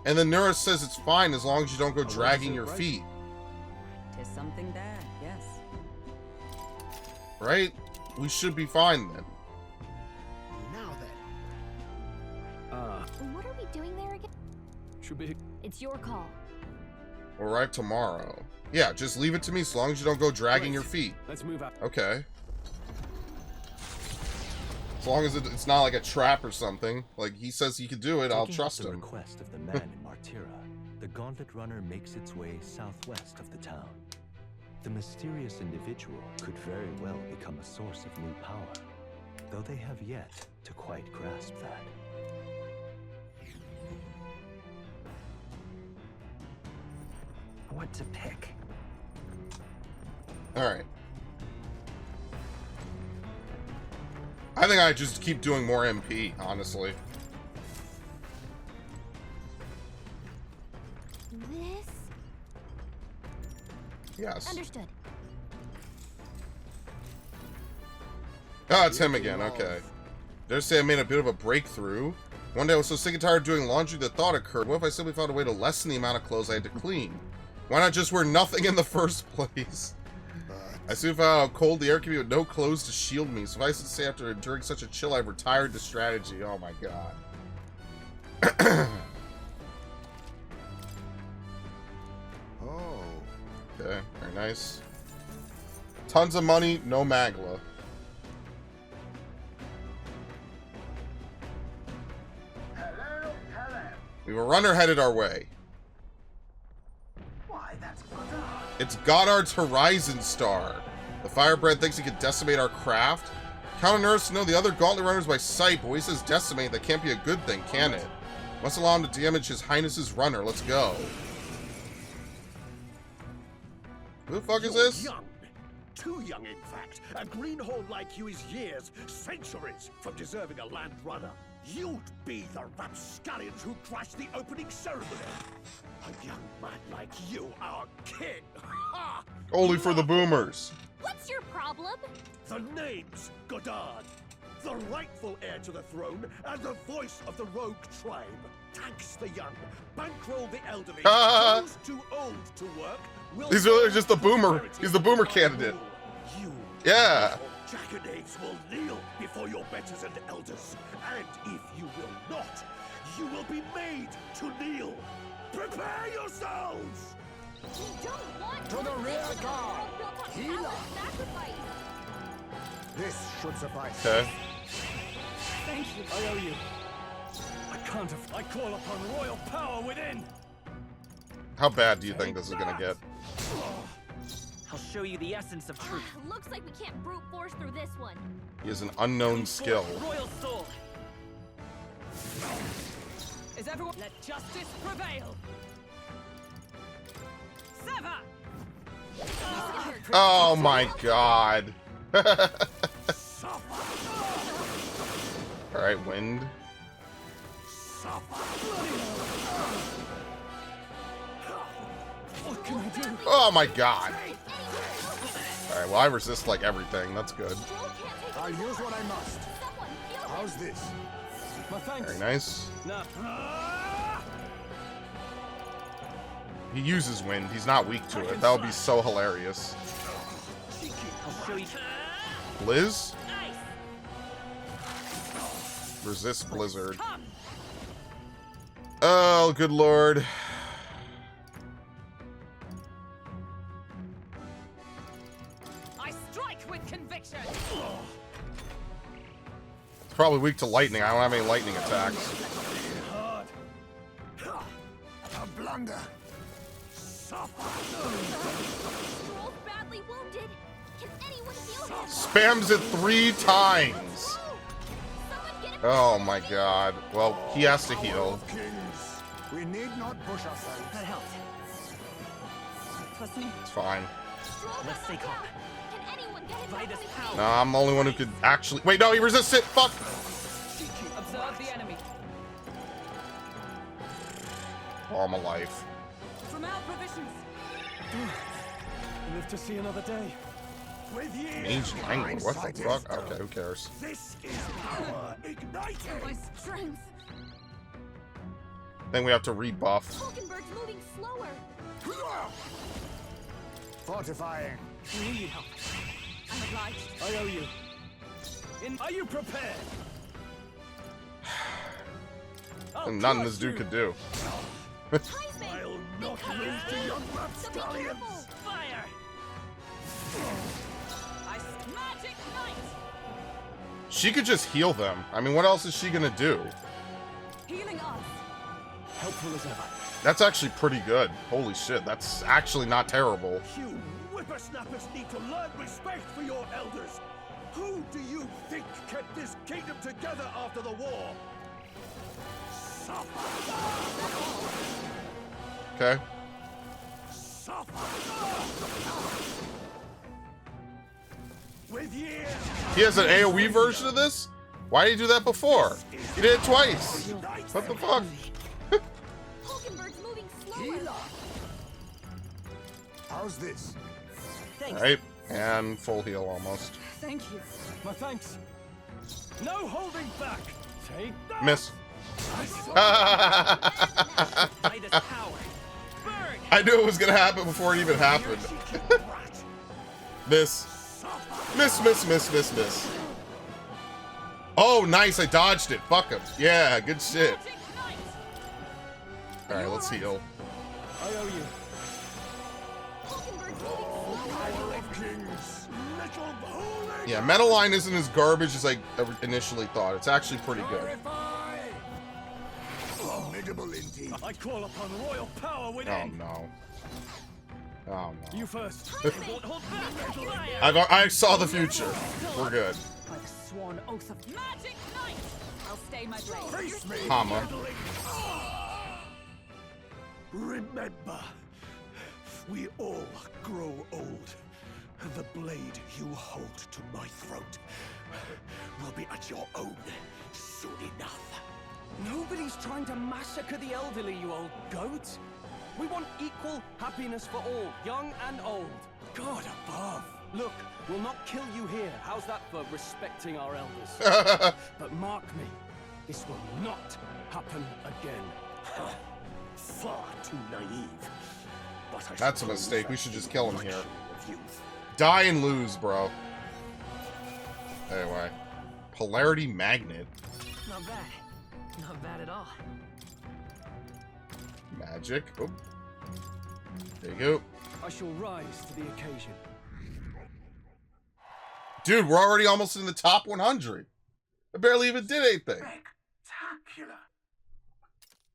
And the nurse says it's fine as long as you don't go dragging your feet. Tis something bad, yes. Right? We should be fine then. Now then. What are we doing there again? Should be. It's your call. We'll arrive tomorrow. Yeah, just leave it to me as long as you don't go dragging your feet. Let's move out. Okay. As long as it's not like a trap or something. Like, he says he could do it, I'll trust the him. request of the man in Martira, the Gauntlet Runner makes its way southwest of the town. The mysterious individual could very well become a source of new power, though they have yet to quite grasp that. What to pick? Alright. I think I just keep doing more MP, honestly. This? Yes. Understood. Oh, it's him again, okay. Dare say I made a bit of a breakthrough. One day I was so sick and tired of doing laundry the thought occurred, what if I simply found a way to lessen the amount of clothes I had to clean? Why not just wear nothing in the first place? I soon found out how cold the air can be with no clothes to shield me. Suffice it to say, after enduring such a chill, I've retired to strategy. Oh my god. Oh. Okay, very nice. Tons of money, no Magla. Hello. We have a runner headed our way. Why, that's Goddard. It's Goddard's Horizon Star. The Firebrand thinks he can decimate our craft. Count on Earth to know the other Gauntlet Runners by sight, but when he says decimate, that can't be a good thing, can it? Must allow him to damage His Highness's runner. Let's go. Who the fuck is this? Young. Too young, in fact. A greenhorn like you is years, centuries, from deserving a land runner. You'd be the rapscallions who crashed the opening ceremony. A young man like you, our king. Ha! Only for the boomers. What's your problem? The name's Goddard. The rightful heir to the throne and the voice of the rogue tribe. Tax the young, bankroll the elderly. Those too old to work will... He's really just the boomer. He's the boomer candidate. You, Yeah. Jackanapes will kneel before your betters and elders. And if you will not, you will be made to kneel. Prepare yourselves! We don't want To the rear guard! Healer! Sacrifice. This should suffice. Okay. Thank you. I owe you. I can't. I call upon royal power within. How bad do you think this is gonna get? I'll show you the essence of truth. Looks like we can't brute force through this one. He has an unknown skill. Royal soul. Is everyone? Let justice prevail. Sever. Oh my god. Alright, wind. What can I do? Oh my god. Alright, well I resist like everything. That's good. I'll use what I must. How's this? My thanks. Very nice. No. He uses wind. He's not weak to it. That would be so hilarious. I'll show you. Blizz? Resist blizzard. Oh, good lord. I strike with conviction. It's probably weak to lightning. I don't have any lightning attacks. A blunder. Stroll's badly wounded. Can anyone heal him? Spams it 3 times. Someone get him. Oh my god. Well, he has to heal. Kings. We need not push ourselves. That helped. Trust me. It's fine. Stroll Let's got stay knocked calm. out. Can anyone get him By back this on his power. feet? No, I'm the only one who could actually... Wait, no, he resists it! Fuck! Observe the enemy. Oh, I'm alive. From our provisions. Live to see another day. With you. Mage language, what the fuck? Okay, who cares? This is power ignited. My strength. Then we have to rebuff. Hulkenberg's moving slower. Fortifying. We need help. I'm obliged. I owe you. Are you prepared? And nothing this dude could do. Heisman! I'll not lose to young So be rapscallions! careful! Fire! Magic Knight! She could just heal them. I mean, what else is she gonna do? Healing us. Helpful as ever. That's actually pretty good. Holy shit, that's actually not terrible. You whippersnappers need to learn respect for your elders. Who do you think kept this kingdom together after the war? Suffer! Okay. Suffer! With years. He has an AoE version of this? Why did he do that before? He did it twice. What the fuck? Hulkenberg's moving slower. How's this? Thanks. Alright, and full heal almost. Thank you. My thanks. No holding back. Take that. Miss. Midas power. Burn! I knew it was gonna happen before it even happened. Miss. Miss, miss, miss, miss, miss. Oh, nice, I dodged it. Fuck him. Yeah, good shit. Magic Knight! Alright, let's heal. I owe you. Hulkenberg's moving slower. Power of kings. Little holy. Yeah, Metal Line isn't as garbage as I initially thought. It's actually pretty good. Glorify! Formidable indeed. I call upon royal power Oh within. no. Oh no. You first. Won't hold back. Fire! I saw the future. We're good. By the sworn oath of Magic Knight! I'll stay my blade. Face me. Comma. Remember, we all grow old, and the blade you hold to my throat will be at your own soon enough. Nobody's trying to massacre the elderly, you old goat. We want equal happiness for all, young and old. God above. Look, we'll not kill you here. How's that for respecting our elders? But mark me, this will not happen again. Far too naive. But I That's a suppose mistake. We that's should just the kill him here. luxury of youth. Die and lose, bro. Anyway. Polarity Magnet. Not bad. Not bad at all. Magic. Oh. There you go. I shall rise to the occasion. Dude, we're already almost in the top 100. I barely even did anything. Spectacular.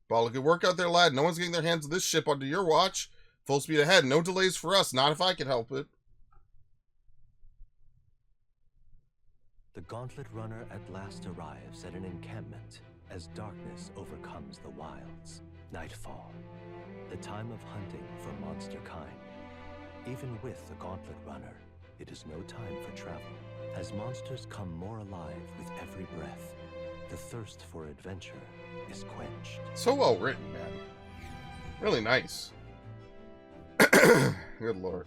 Ball of good work out there, lad. No one's getting their hands on this ship under your watch. Full speed ahead. No delays for us. Not if I can help it. The Gauntlet Runner at last arrives at an encampment as darkness overcomes the wilds. Nightfall, the time of hunting for monster kind. Even with the Gauntlet Runner, it is no time for travel. As monsters come more alive with every breath, the thirst for adventure is quenched. So well written, man. Really nice. Good lord.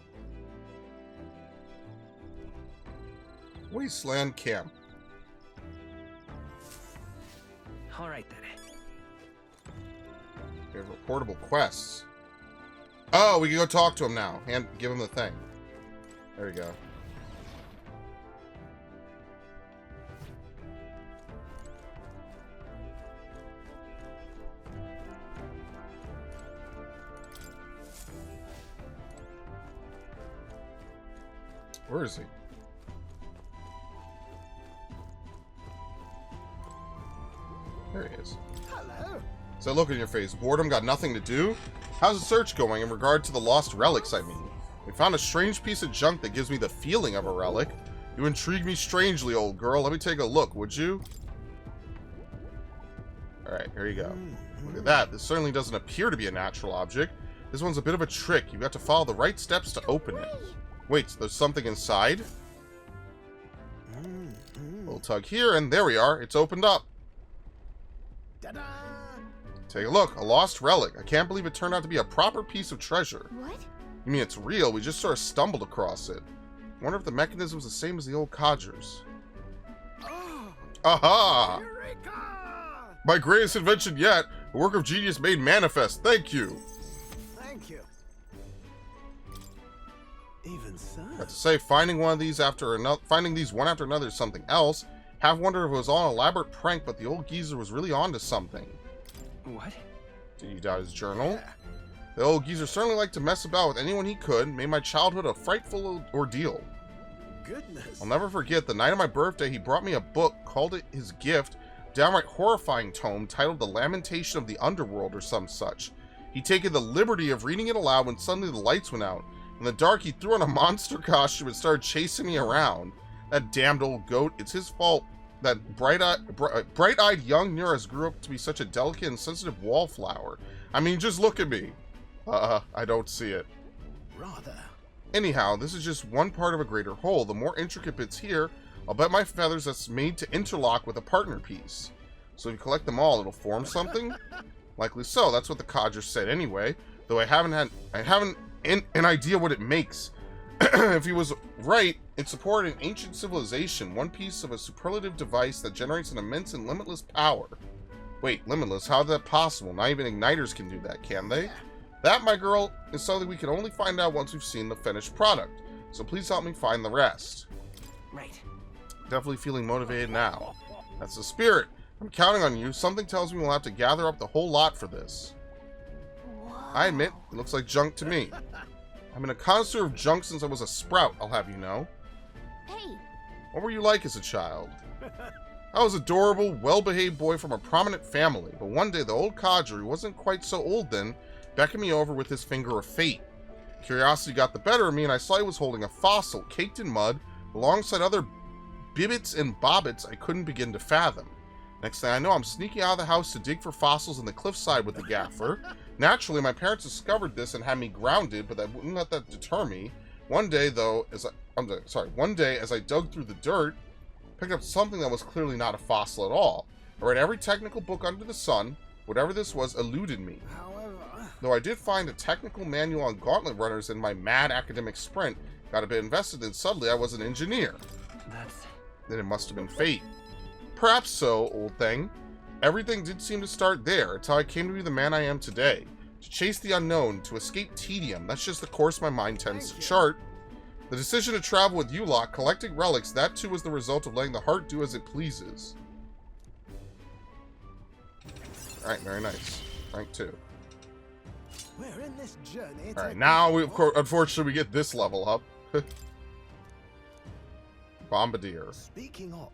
Wasteland Camp. All right then. We have reportable quests. Oh, we can go talk to him now. And give him the thing. There we go. Where is he? There he is. Hello. So look in your face. Boredom got nothing to do? How's the search going in regard to the lost relics, I mean? We found a strange piece of junk that gives me the feeling of a relic. You intrigue me strangely, old girl. Let me take a look, would you? Alright, here you go. Look at that. This certainly doesn't appear to be a natural object. This one's a bit of a trick. You've got to follow the right steps to open it. Wait, there's something inside? Little tug here, and there we are. It's opened up. Ta-da! Take a look. A lost relic. I can't believe it turned out to be a proper piece of treasure. What? You mean it's real? We just sort of stumbled across it. Wonder if the mechanism's the same as the old codgers. Oh, Aha! Eureka! My greatest invention yet. A work of genius made manifest. Thank you. Thank you. Even so. Got to say, finding these one after another is something else. Have wondered if it was all an elaborate prank, but the old geezer was really onto something. What? Did you doubt his journal? The old geezer certainly liked to mess about with anyone he could, made my childhood a frightful ordeal. Goodness. I'll never forget, the night of my birthday, he brought me a book, called it his gift, downright horrifying tome titled The Lamentation of the Underworld or some such. He'd taken the liberty of reading it aloud when suddenly the lights went out. In the dark, he threw on a monster costume and started chasing me around. That damned old goat, it's his fault that bright-eyed young Neuras grew up to be such a delicate and sensitive wallflower. I mean, just look at me. I don't see it. Rather. Anyhow, this is just one part of a greater whole. The more intricate bits here, I'll bet my feathers that's made to interlock with a partner piece. So if you collect them all, it'll form something? Likely so, that's what the codger said anyway, though I haven't an idea what it makes. If he was right, it supported an ancient civilization, one piece of a superlative device that generates an immense and limitless power. Wait, limitless? How is that possible? Not even igniters can do that, can they? That, my girl, is something we can only find out once we've seen the finished product. So please help me find the rest. Right. Definitely feeling motivated now. That's the spirit. I'm counting on you. Something tells me we'll have to gather up the whole lot for this. I admit, it looks like junk to me. I've been a connoisseur of junk since I was a sprout, I'll have you know. Hey. What were you like as a child? I was an adorable, well-behaved boy from a prominent family, but one day the old codger, who wasn't quite so old then, beckoned me over with his finger of fate. Curiosity got the better of me, and I saw he was holding a fossil, caked in mud, alongside other bibbits and bobbits I couldn't begin to fathom. Next thing I know, I'm sneaking out of the house to dig for fossils in the cliffside with the gaffer. Naturally, my parents discovered this and had me grounded, but that wouldn't let that deter me. One day, as I dug through the dirt, picked up something that was clearly not a fossil at all. I read every technical book under the sun. Whatever this was eluded me. However, Though I did find a technical manual on gauntlet runners in my mad academic sprint, got a bit invested, and suddenly I was an engineer. Then it must have been fate. Perhaps so, old thing. Everything did seem to start there. It's how I came to be the man I am today. To chase the unknown, to escape tedium. That's just the course my mind tends to chart. The decision to travel with you lot, collecting relics, that too was the result of letting the heart do as it pleases. Alright, very nice. Rank 2. we're in this journey. Alright, now we, of course, unfortunately, we get this level up. Bombardier. Speaking of,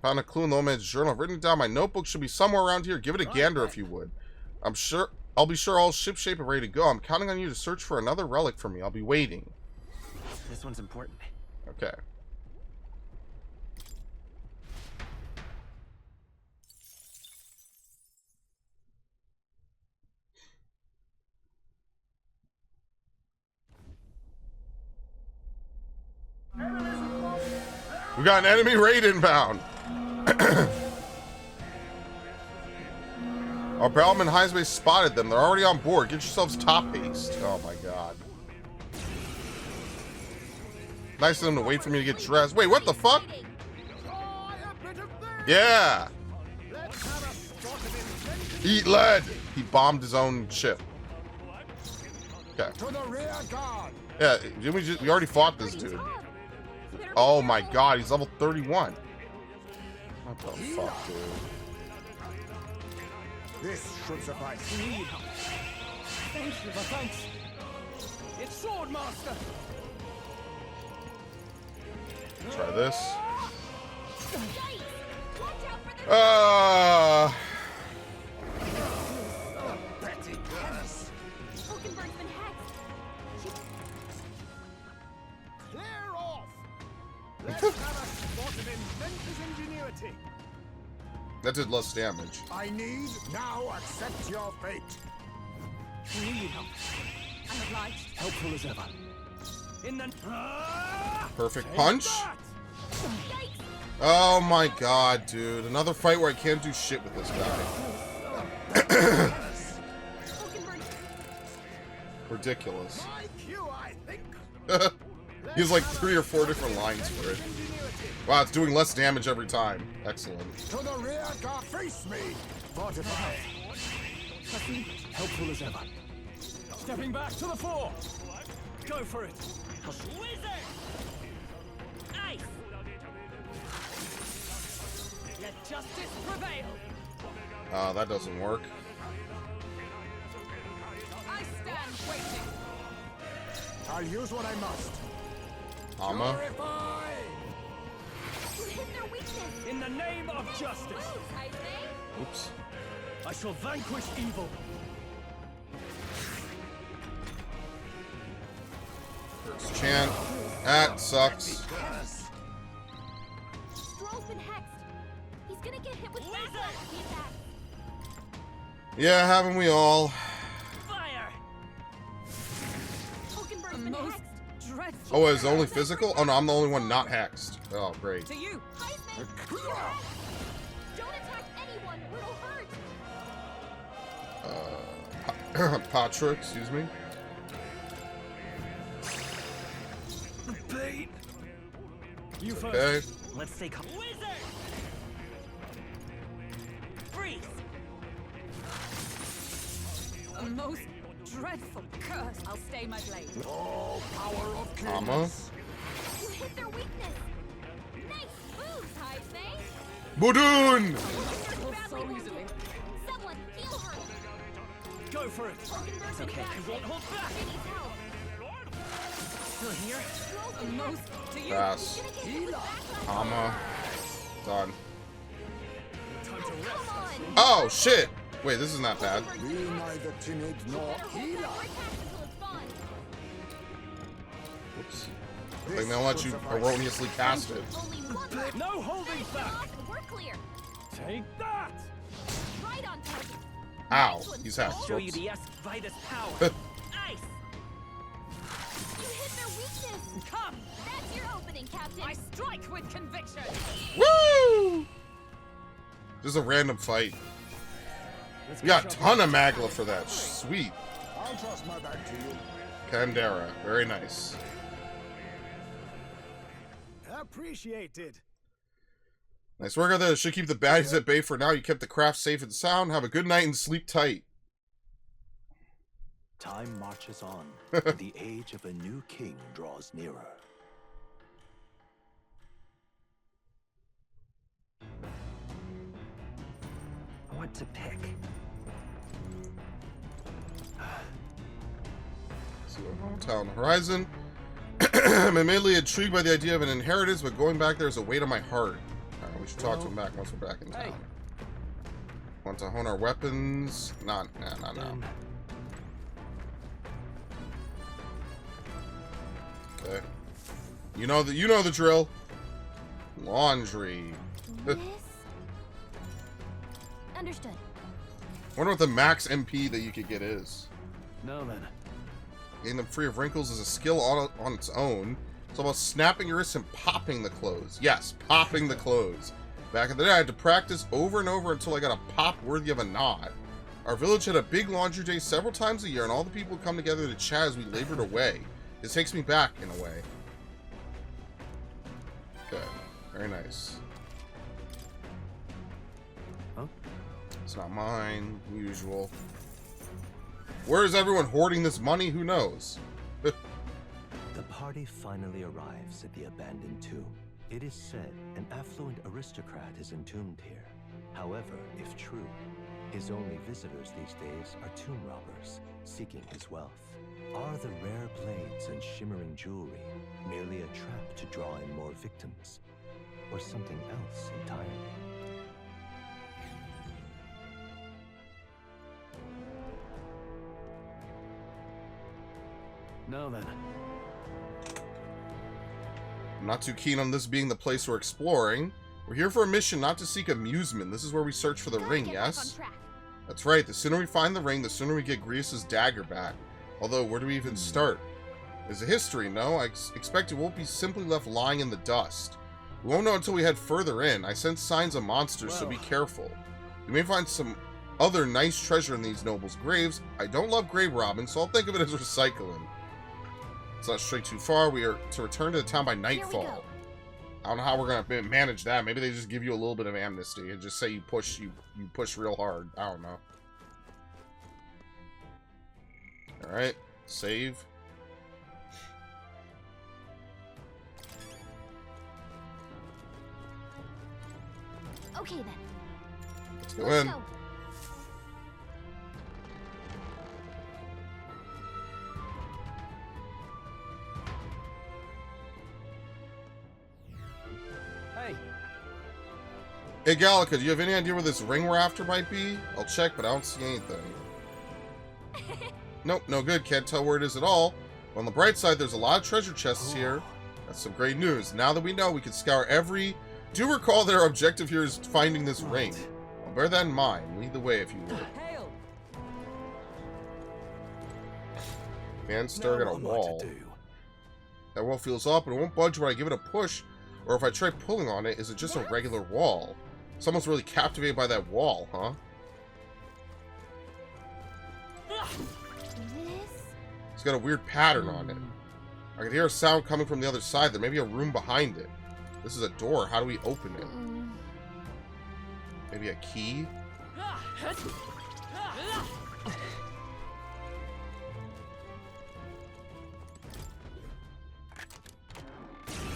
Found a clue in the old man's journal. I've written it down. My notebook should be somewhere around here. Give it a gander if you would. I'll be sure all shipshape and ready to go. I'm counting on you to search for another relic for me. I'll be waiting. This one's important. Okay. We got an enemy raid inbound. Our Bellman Highsbase spotted them. They're already on board. Get yourselves top haste. Oh my god. Nice of them to wait for me to get dressed. Wait, what the fuck? Yeah. Eat lead. He bombed his own ship. Okay. to the rear guard. Yeah, we already fought this dude. Oh my god, he's level 31. What the fuck, dude? This should suffice. Thanks, River, thanks. It's Swordmaster. Try this. Yikes! Watch out for the Petty curse. Hulkenberg's been hacked. Clear off. Let's have a spot of inventor's ingenuity. That did less damage. I need now accept your fate. We need help. I'm obliged. Helpful as ever. In the... Perfect punch. That! Yikes! Oh my god, dude. Another fight where I can't do shit with this guy. Hulkenberg. Ridiculous. My cue, I think. He has like 3 or 4 different lines for it. Wow, it's doing less damage every time. Excellent. To the rear guard. Face me. Fortify. listen. Helpful as ever. Stepping back to the fore. Go for it. Wizard! Ice! Let justice prevail. That doesn't work. I stand waiting. I'll use what I must. Ama. Purify! You hit their weakness. In the name of justice, Moves, I say. Oops. I shall vanquish evil. First chant. That sucks. Stroll's been hexed. He's gonna get hit with backlash if he attacks. Yeah, haven't we all? Fire! Hulkenberg's A been most hexed. dreadful. Oh, is it only physical? Oh no, I'm the only one not hexed. Oh, great. To you. Heisman, you're hexed. Don't attack anyone or it'll hurt. Patra, excuse me. Bait. You first. Okay. Let's take a wizard! Freeze! A most dreadful curse. I'll stay my blade. Oh, power of Ama. kings. You hit their weakness. Nice moves, Heisman. Budun! Hulkenberg's So badly easily. wounded. Someone heal her. Go for it. Hulkenberg's okay, in bad I won't shape. hold back. He needs help. Still here? Stroll's A been most hexed. to you. Pass. He's gonna get hit with backlash. Ama. Done. Time to Come rest. on. Oh, shit! Wait, this is not bad. Be neither timid nor Better hold healer. back or attack until it's gone. Whoops. They're gonna let you erroneously cast it. Only one more. No holding Finish back. off and we're clear. Take that. Right on target. Ow. He's I'll hexed. show you Whoops. the Vitus power. Ice! You hit their weakness. Come. That's your opening, Captain. I strike with conviction. Woo! This is a random fight. We got a ton of Magla for that. Sweet. I'll trust my back to you. Candera. Very nice. Appreciated. Nice work on this. Should keep the baddies at bay for now. You kept the craft safe and sound. Have a good night and sleep tight. Time marches on, and the age of a new king draws nearer. What to pick? See what hotel on the horizon. I'm immediately intrigued by the idea of an inheritance, but going back there is a weight on my heart. We should talk to him back once we're back in town. Hey. Want to hone our weapons? Nah. Okay. You know the drill. Laundry. Miss? Understood. Wonder what the max MP that you could get is. Now then. Getting them free of wrinkles is a skill on its own. It's about snapping your wrists and popping the clothes. Yes, popping the clothes. Back in the day, I had to practice over and over until I got a pop worthy of a knot. Our village had a big laundry day several times a year, and all the people would come together to chat as we labored away. This takes me back, in a way. Okay, very nice. Huh? It's not mine, usual. Where is everyone hoarding this money? Who knows? The party finally arrives at the abandoned tomb. It is said an affluent aristocrat is entombed here. However, if true, his only visitors these days are tomb robbers seeking his wealth. Are the rare blades and shimmering jewelry merely a trap to draw in more victims, or something else entirely? Now then. I'm not too keen on this being the place we're exploring. We're here for a mission, not to seek amusement. This is where we search for the ring, Get back on yes? track. That's right. The sooner we find the ring, the sooner we get Grievous' dagger back. Although, where do we even start? There's a history, no? I expect it won't be simply left lying in the dust. We won't know until we head further in. I sense signs of monsters, so be careful. We may find some other nice treasure in these nobles' graves. I don't love grave robbing, so I'll think of it as recycling. Let's not stray too far. We are to return to the town by nightfall. go. I don't know how we're gonna manage that. Maybe they just give you a little bit of amnesty and just say you push real hard. I don't know. Alright, save. Okay then. Let's go in. Go. Hey, Hey Gallica, do you have any idea where this ring we're after might be? I'll check, but I don't see anything. Nope, no good. Can't tell where it is at all. But on the bright side, there's a lot of treasure chests here. That's some great news. Now that we know, we can scour every... Do recall that our objective here is finding this ring. I'll bear that in mind. Lead the way if you would. hail! Man staring at a wall. That wall feels up, and it won't budge when I give it a push. Or if I try pulling on it, is it just a regular wall? Someone's really captivated by that wall, huh? This? It's got a weird pattern on it. I can hear a sound coming from the other side. There may be a room behind it. This is a door. How do we open it? Maybe a key?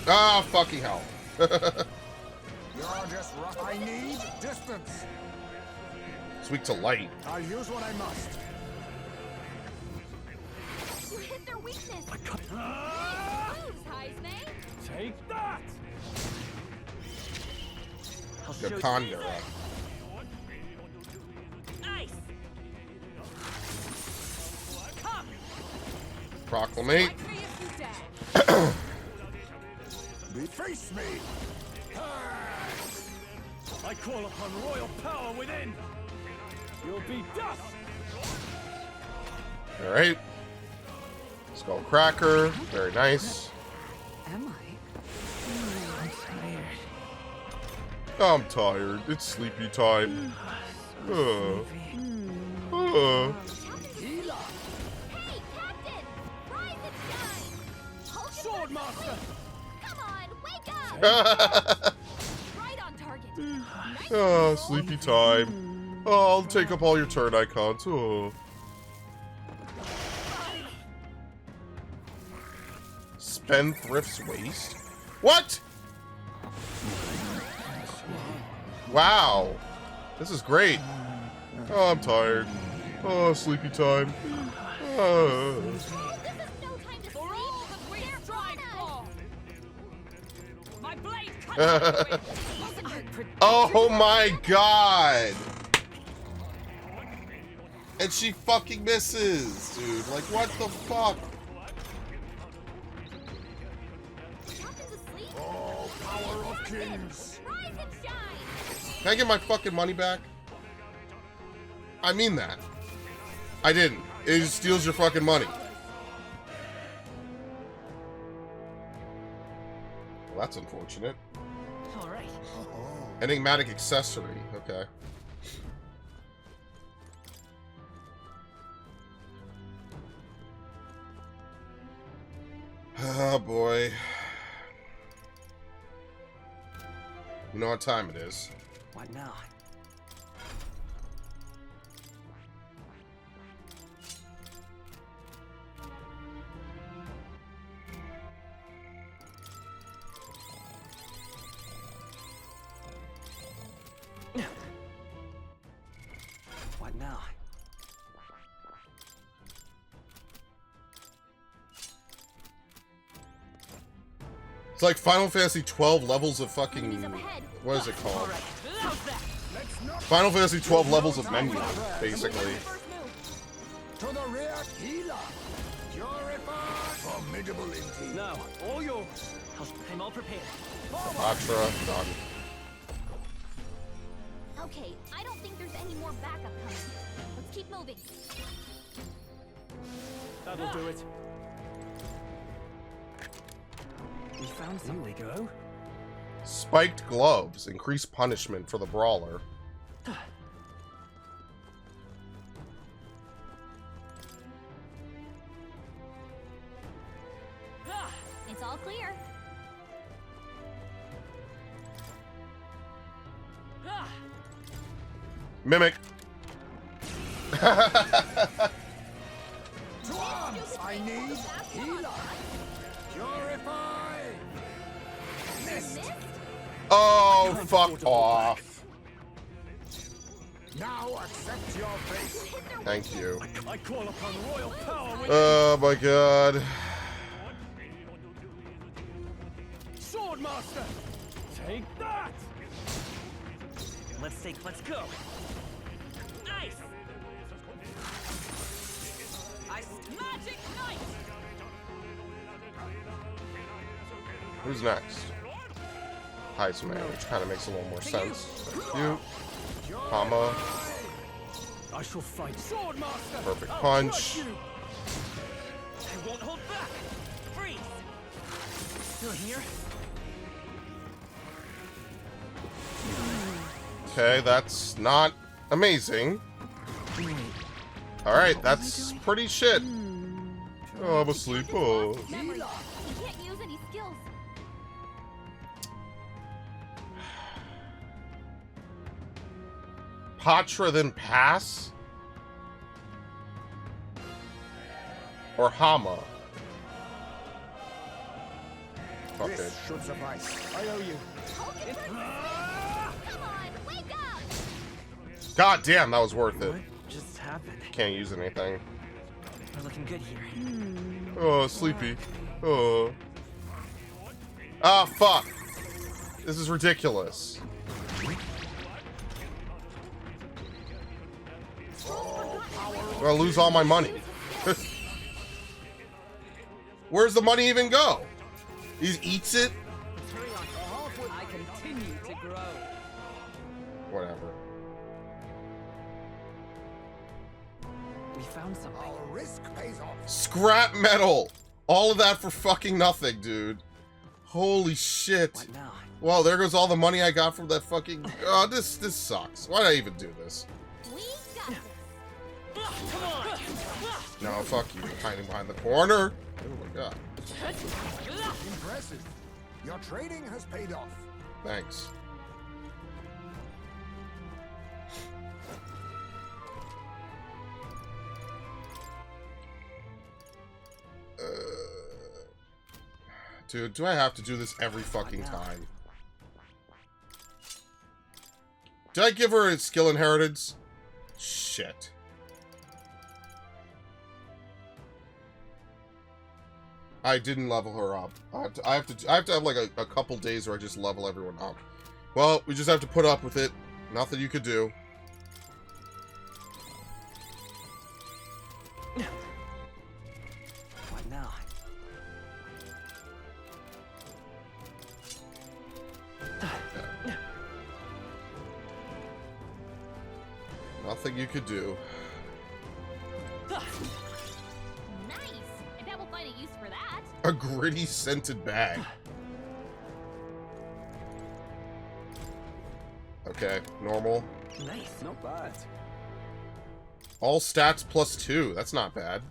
Ah, fucking hell. You're just rough. I need distance. It's weak to light. I'll use what I must. You hit their weakness. Moves, Heisman. Take that! I'll show you. Gakanda. Nice. Come. Proclamate. Fight me if you dare. Face me. I call upon royal power within! You'll be dust! Alright. Skull Cracker. Very nice. Am I? I'm tired. It's sleepy time. Captain! Hey, Captain! Rise and shine! Hold your Sword master! Come on, wake up! Right on target. Nice Oh, sleepy time. Oh, I'll take up all your turn icons. Oh. Spendthrift's Waste? What? Wow. This is great. Oh, I'm tired. Oh, sleepy time. Oh. This is no time to For sleep. all that we They're strive on us. for. My blade cuts through it. Oh my god! And she fucking misses, dude. Like, what the fuck? Captain's asleep. Oh, power of kings. Rise and shine. Can I get my fucking money back? I mean that. I didn't. It just steals your fucking money. Well, that's unfortunate. All right. Enigmatic accessory. Okay. Oh boy. You know what time it is. What now? What now? It's like Final Fantasy 12 levels of fucking... Enemies up ahead. What is it All called? right. How's that? Final Fantasy 12 levels of menu, basically. To the rear, healer. Purify. Formidable indeed. Now, all yours! I'm all prepared. Atra, done. Okay, I don't think there's any more backup coming. Let's keep moving. That'll do it. We found Here something. we go. Spiked gloves. Increase punishment for the brawler. It's all clear. Mimic. This I need healer. Purify. Mist. Oh, fuck off. Now accept your fate. Thank you. I call upon royal power with Oh my god. Swordmaster. Take that. Let's go. Nice. Magic Knight! Who's next? Heisman, which kind of makes a little more sense. Thank you. Hama. I shall fight Swordmaster. Perfect I'll punch. crush you. I won't hold back. Freeze. Still here? Okay, that's not amazing. Alright, that's pretty shit. Oh, I'm asleep. Oh. Memory. You can't use any skills. Patra then pass? Or Hama? Fuck it. This should suffice. I owe you. Come on, wake up! God damn, that was worth it. What just happened? Can't use anything. We're looking good here. Oh, sleepy. Oh. Ah, fuck. This is ridiculous. I'll lose all my money. Where's the money even go? He eats it? I continue to grow. Whatever. We found something. Our risk pays off. Scrap metal! All of that for fucking nothing, dude. Holy shit. What now? Well, there goes all the money I got from that fucking... Oh, this sucks. Why'd I even do this? We got this. Come on. No, fuck you. Hiding behind the corner. Oh my god. Impressive. Your trading has paid off. Thanks. Dude, do I have to do this every fucking time? Did I give her a skill inheritance? Shit. I didn't level her up. I have to have like a couple days where I just level everyone up. Well, we just have to put up with it. Nothing you could do. What now? Nothing you could do. Nice. I bet we'll find a use for that. A gritty scented bag. Okay, normal. Nice. Not bad. All stats +2. That's not bad.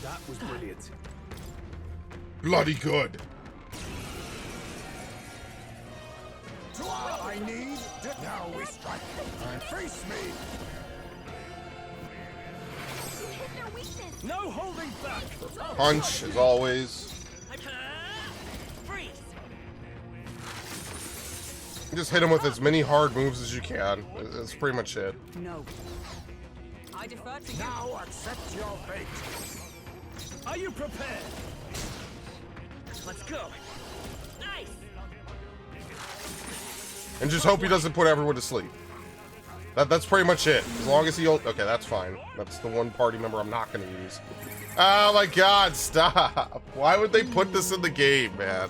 That was brilliant. Bloody good. I need. Now we strike. And face me. Hit their weakness. No holding back. Punch, as always. Freeze. Just hit him with as many hard moves as you can. That's pretty much it. No. I defer to you. Now accept your fate. Are you prepared? Let's go. Nice. And just hope he doesn't put everyone to sleep. That's pretty much it. As long as he... Okay, that's fine. That's the one party member I'm not going to use. Oh my god, stop. Why would they put this in the game, man?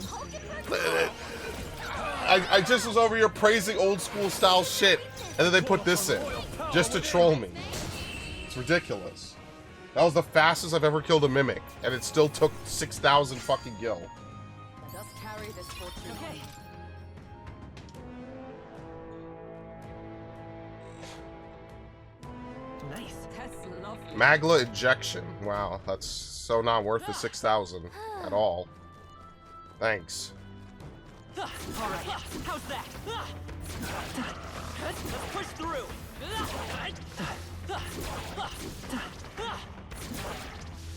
I just was over here praising old school style shit, and then they put this in. Just to troll me. It's ridiculous. That was the fastest I've ever killed a mimic, and it still took 6,000 fucking gil. Just carry this fortune. Okay. Nice. That's lovely. Magla injection. Wow, that's so not worth the 6,000 at all. Thanks. All right. How's that? Let's push through.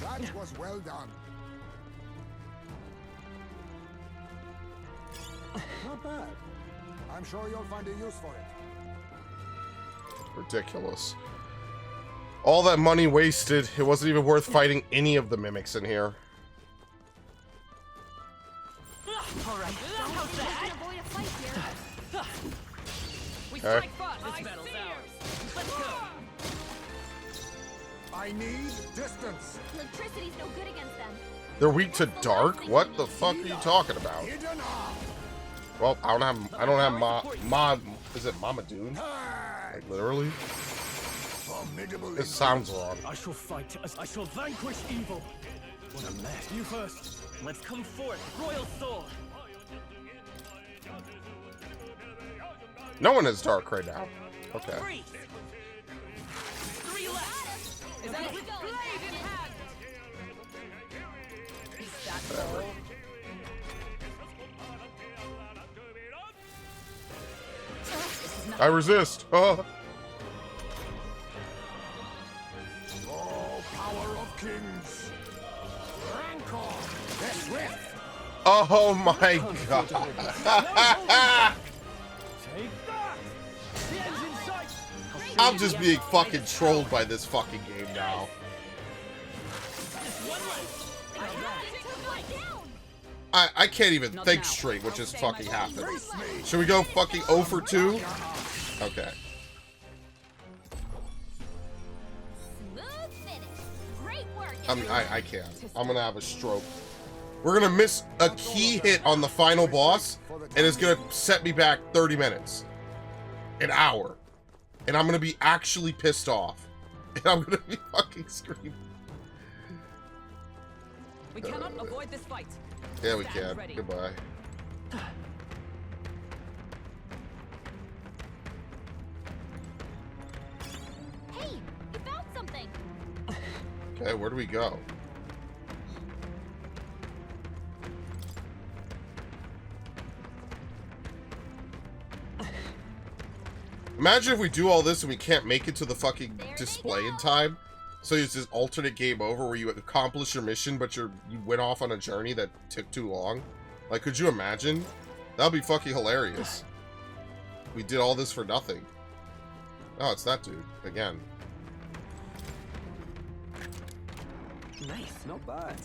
That was well done. Not bad. I'm sure you'll find a use for it. Ridiculous. All that money wasted. It wasn't even worth fighting any of the mimics in here. All right. How's We that? can avoid a fight here. We Okay. strike first. This battle's ours. Let's go. I need distance. Electricity's no good against them. They're weak to dark? What the fuck are you talking about? Hidden arm. Well, I don't have is it Mama Dune? Like literally? Formidable. It sounds wrong. I shall fight as I shall vanquish evil. What a mess. You first. Let's come forth, Royal Soul. No one is dark right now. Okay. Freeze. 3 left. Is that Okay, it? go. Blade in hand. Is that Whatever. all? I resist. Oh. Oh, power of kings. Rancor. The swift. Oh my god. Take that. The end's in sight. I'm just being fucking trolled by this fucking game now. I can't even think straight, which just fucking happened. Should we go fucking 0 for 2? Okay. Smooth finish. Great work. I can't. I'm gonna have a stroke. We're gonna miss a key hit on the final boss, and it's gonna set me back 30 minutes. An hour. And I'm gonna be actually pissed off. And I'm gonna be fucking screaming. We cannot avoid this fight. Yeah, we Stand can. ready. Goodbye. Hey, you found something. Okay, where do we go? Imagine if we do all this and we can't make it to the fucking display in time. So it's this alternate game over where you accomplish your mission, but you went off on a journey that took too long. Like, could you imagine? That would be fucking hilarious. We did all this for nothing. Oh, it's that dude. Again. Nice. Not bad.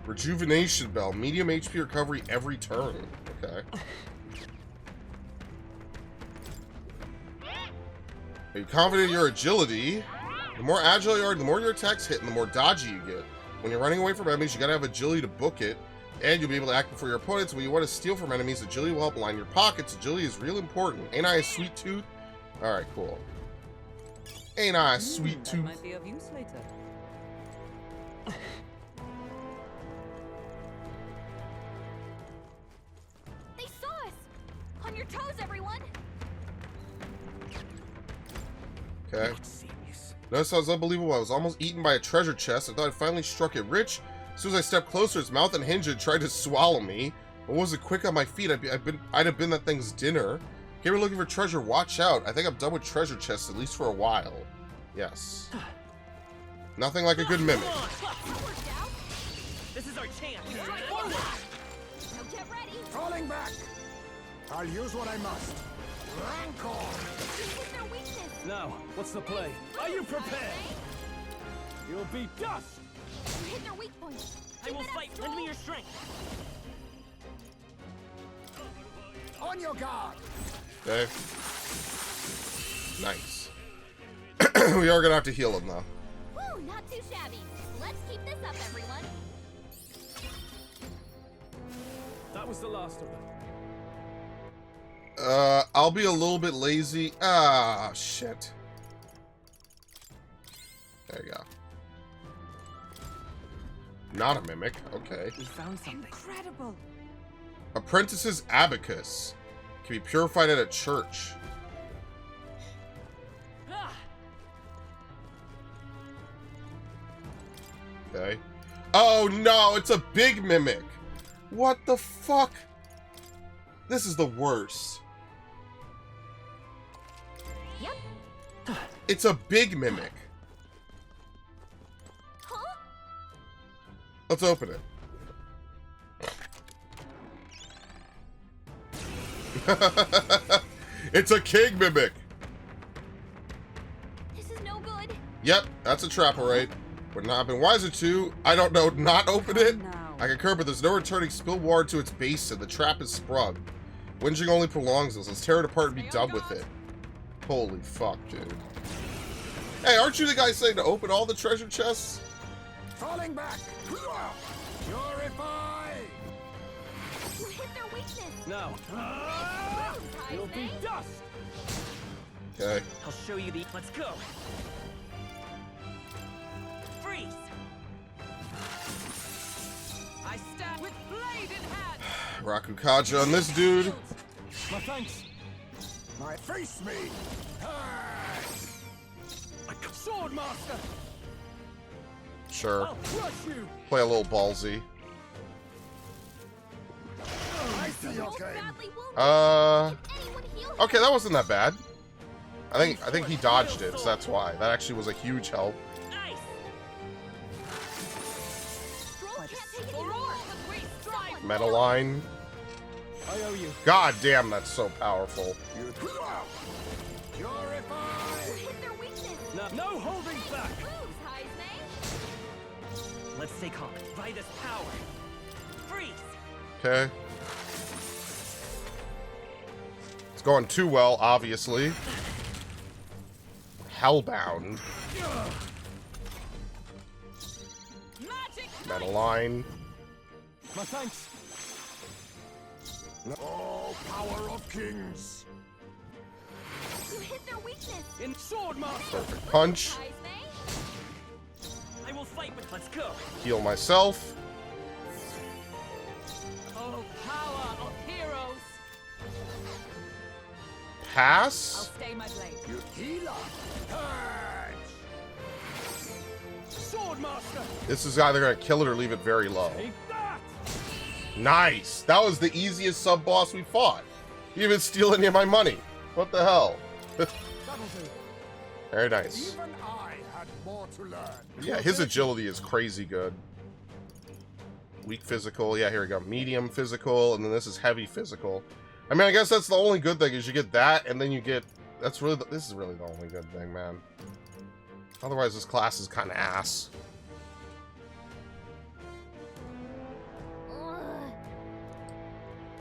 Rejuvenation Bell. Medium HP recovery every turn. Okay. Are you confident in your agility? The more agile you are, the more your attacks hit, and the more dodgy you get. When you're running away from enemies, you gotta have agility to book it, and you'll be able to act before your opponents. When you want to steal from enemies, agility will help line your pockets. Agility is real important. Ain't I a sweet tooth? Alright, cool. Ain't I a sweet That tooth? might be of use later. They saw us. On your toes, everyone. Okay. Notice how was unbelievable. I was almost eaten by a treasure chest. I thought I finally struck it rich. As soon as I stepped closer, its mouth unhinged and tried to swallow me. I wasn't quick on my feet. I'd have been that thing's dinner. Came here looking for treasure. Watch out. I think I'm done with treasure chests, at least for a while. Yes. Nothing like a good mimic. That worked out. This is our chance. Now get ready. Falling back. I'll use what I must. Rancor. This is their weakness. Now, what's the play? Are you prepared? You'll be dust. You hit their weak points. I will Keep it up, fight. Stroll. Lend me your strength. On your guard. Okay. Nice. We are gonna have to heal him, though. Woo, not too shabby. Let's keep this up, everyone. That was the last of them. I'll be a little bit lazy. Ah, shit. There you go. Not a mimic. Okay. We found something. Incredible. Apprentice's abacus can be purified at a church. Ah, Okay. Oh no, it's a big mimic. What the fuck? This is the worst. Yep. It's a big mimic. Huh? Let's open it. It's a king mimic. This is no good. Yep, that's a trap, alright. Would not happen. Why is it two? I don't know. Not open it? I concur, but there's no returning spill water to its basin. The trap is sprung. Whinging only prolongs this. Let's tear it apart and be done with it. Holy fuck, dude. Hey, aren't you the guy saying to open all the treasure chests? Falling back. Purify. You hit their weakness. No. You'll be dust. Okay. I'll show you the. Let's go. Freeze. I stand with blade in hand. Rakukaja on this dude. My thanks. My face me. Sword master. Sure. I'll crush you. Play a little ballsy. I see your Rolls game. badly wounded. Can anyone heal him? Okay, that wasn't that bad. I think he dodged it, so that's why. That actually was a huge help. Nice. Scrolls can't take it For anymore. all that we strive. Metal line. I owe you. God damn, that's so powerful. Purify. You hit their weakness. No holding back. Moves, Heisme. Let's stay calm. By this power. Freeze. Okay. It's going too well, obviously. Hellbound. Magic Metal line. My thanks. Oh, power of kings. You hit their weakness. In sword master. Perfect punch. Heisme. I will fight with. Let's go. Heal myself. Oh, power of heroes. I'll Pass. stay my blade. You healer. Sword master. This is either gonna kill it or leave it very low. Take that. Nice. That was the easiest sub boss we fought. You didn't even steal any of my money. What the hell? That'll do. Very nice. Even I had more to learn. Yeah, his agility is crazy good. Weak physical. Yeah, here we go. Medium physical, and then this is heavy physical. I mean, I guess that's the only good thing is you get that, and then you get. That's really. This is really the only good thing, man. Otherwise, this class is kind of ass. Ugh.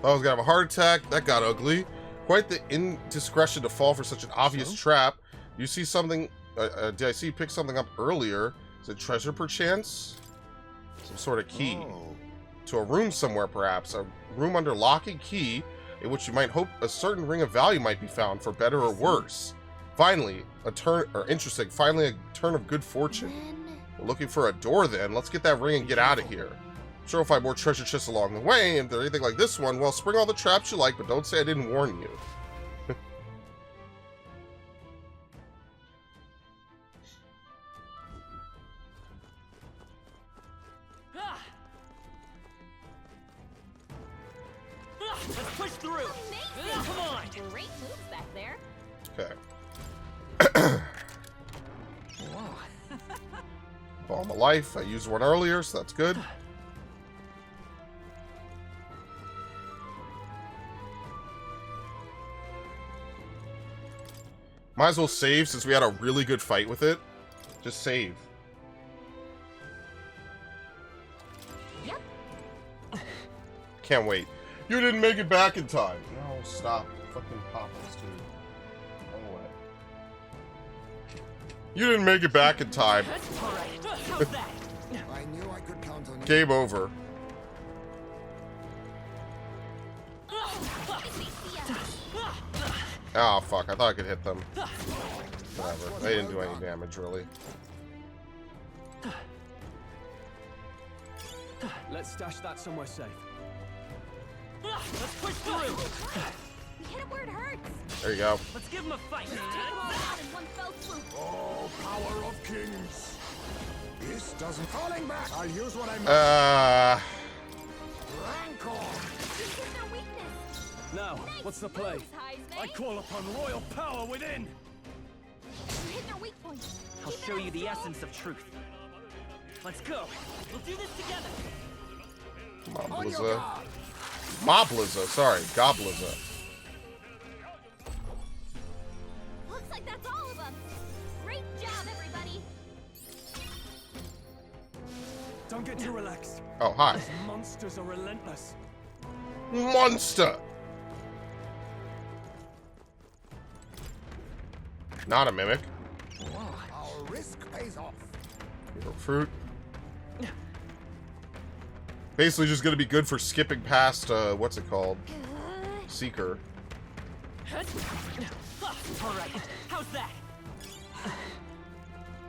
Thought I was gonna have a heart attack. That got ugly. Quite the indiscretion to fall for such an obvious trap. You see something? Did I see you pick something up earlier? Is it treasure perchance? Some sort of key to a room somewhere, perhaps a room under lock and key, in which you might hope a certain ring of value might be found, for better or worse. Finally, a turn, or interesting. Finally, a turn of good fortune. We're looking for a door. Then let's get that ring and get out of here. I'm sure we'll find more treasure chests along the way, and if there's anything like this one, well, spring all the traps you like, but don't say I didn't warn you. Let's push through. Amazing. Come on. Great moves back there. Okay. Balm of life. I used one earlier, so that's good. Might as well save since we had a really good fight with it. Just save. Yep. Can't wait. You didn't make it back in time. No, stop. Fucking pop this dude. Go away. You didn't make it back in time. All right. How's that? I knew I could count on you. Game over. Oh, fuck. I thought I could hit them. Whatever. They didn't do any damage, really. Let's stash that somewhere safe. Let's push through. We hit it where it hurts. There you go. Let's give him a fight. Take them all out in one fell swoop. Oh, power of kings. This doesn't falling back. I'll use what I must. Rancor. This is their weakness. Now, what's the play? Moves, Heisman. I call upon royal power within. You hit their weak point. I'll Keep it show up, you the Soul. essence of truth. Let's go. We'll do this together. On your Mobliza. guard. Mobliza, sorry. Gobliza. Looks like that's all of them. Great job, everybody. Don't get too relaxed. Oh, hi. These monsters are relentless. Monster! Not a mimic. Our risk pays off. Hero fruit. Basically just gonna be good for skipping past, what's it called? Seeker. All right. How's that?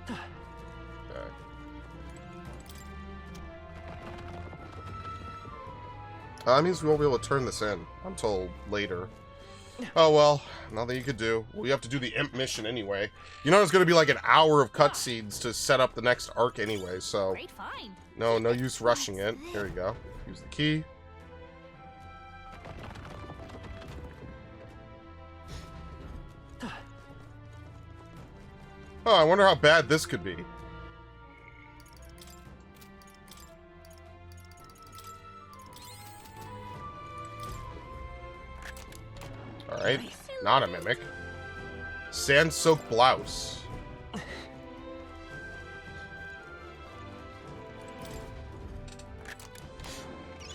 Okay. That means we won't be able to turn this in until later. Oh well, nothing you could do. We have to do the imp mission anyway. You know it's gonna be like an hour of cutscenes to set up the next arc anyway, so Great find. no use rushing it. There you go. Use the key. Oh, I wonder how bad this could be. Alright, not a mimic. Sand-soaked blouse.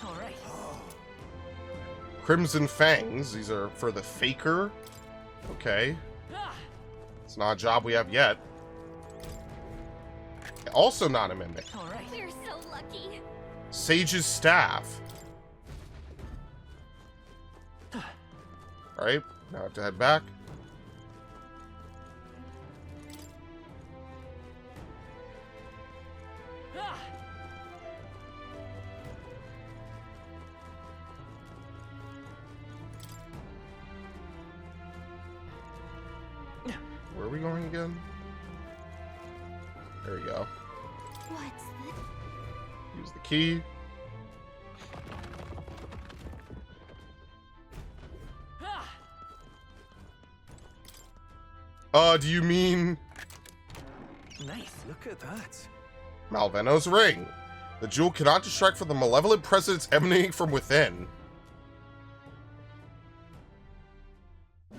All right. Crimson Fangs. These are for the Faker. Okay. It's not a job we have yet. Also not a mimic. All right. We're so lucky. Sage's Staff. Alright, now I have to head back. Where are we going again? There we go. What's this? Use the key. Do you mean Nice. Look at that. Malveno's ring? The jewel cannot distract from the malevolent presence emanating from within.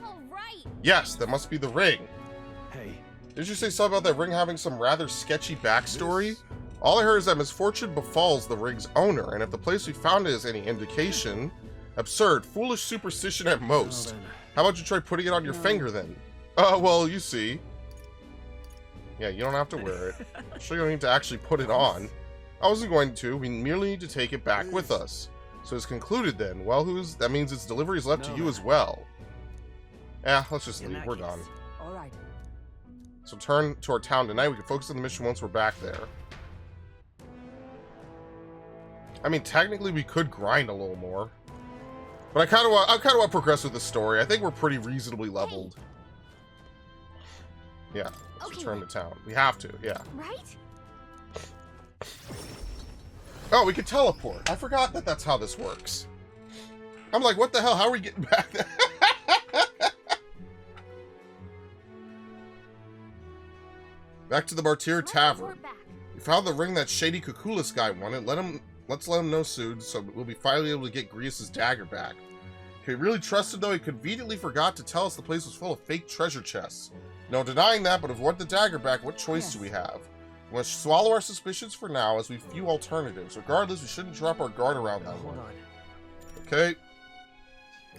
All right. Yes, that must be the ring. Hey, Did you say something about that ring having some rather sketchy backstory? All I heard is that misfortune befalls the ring's owner, and if the place we found it is any indication, absurd, foolish superstition at most. well then. How about you try putting it on your finger then? Well, you see. Yeah, you don't have to wear it. Sure, you don't need to actually put it on. I wasn't going to. We merely need to take it back with us. So it's concluded then. Well, that means its delivery is left to you as well. Yeah, let's just In leave. that We're case. gone. All right. So turn to our town tonight. We can focus on the mission once we're back there. I mean, technically we could grind a little more. But I kind of want to progress with the story. I think we're pretty reasonably leveled. Yeah, let's Okay. return to town. We have to, yeah. Right? Oh, we can teleport. I forgot that that's how this works. I'm like, what the hell? How are we getting back there? Back to the Martyr Tavern. Report back. We found the ring that shady Kukulis guy wanted. Let's let him know soon, so we'll be finally able to get Grius' dagger back. If we really trusted, though, he conveniently forgot to tell us the place was full of fake treasure chests. No denying that, but if we want the dagger back, what choice do we have? We must swallow our suspicions for now, as we've few alternatives. Regardless, we shouldn't drop our guard around that Hold one. on. Okay.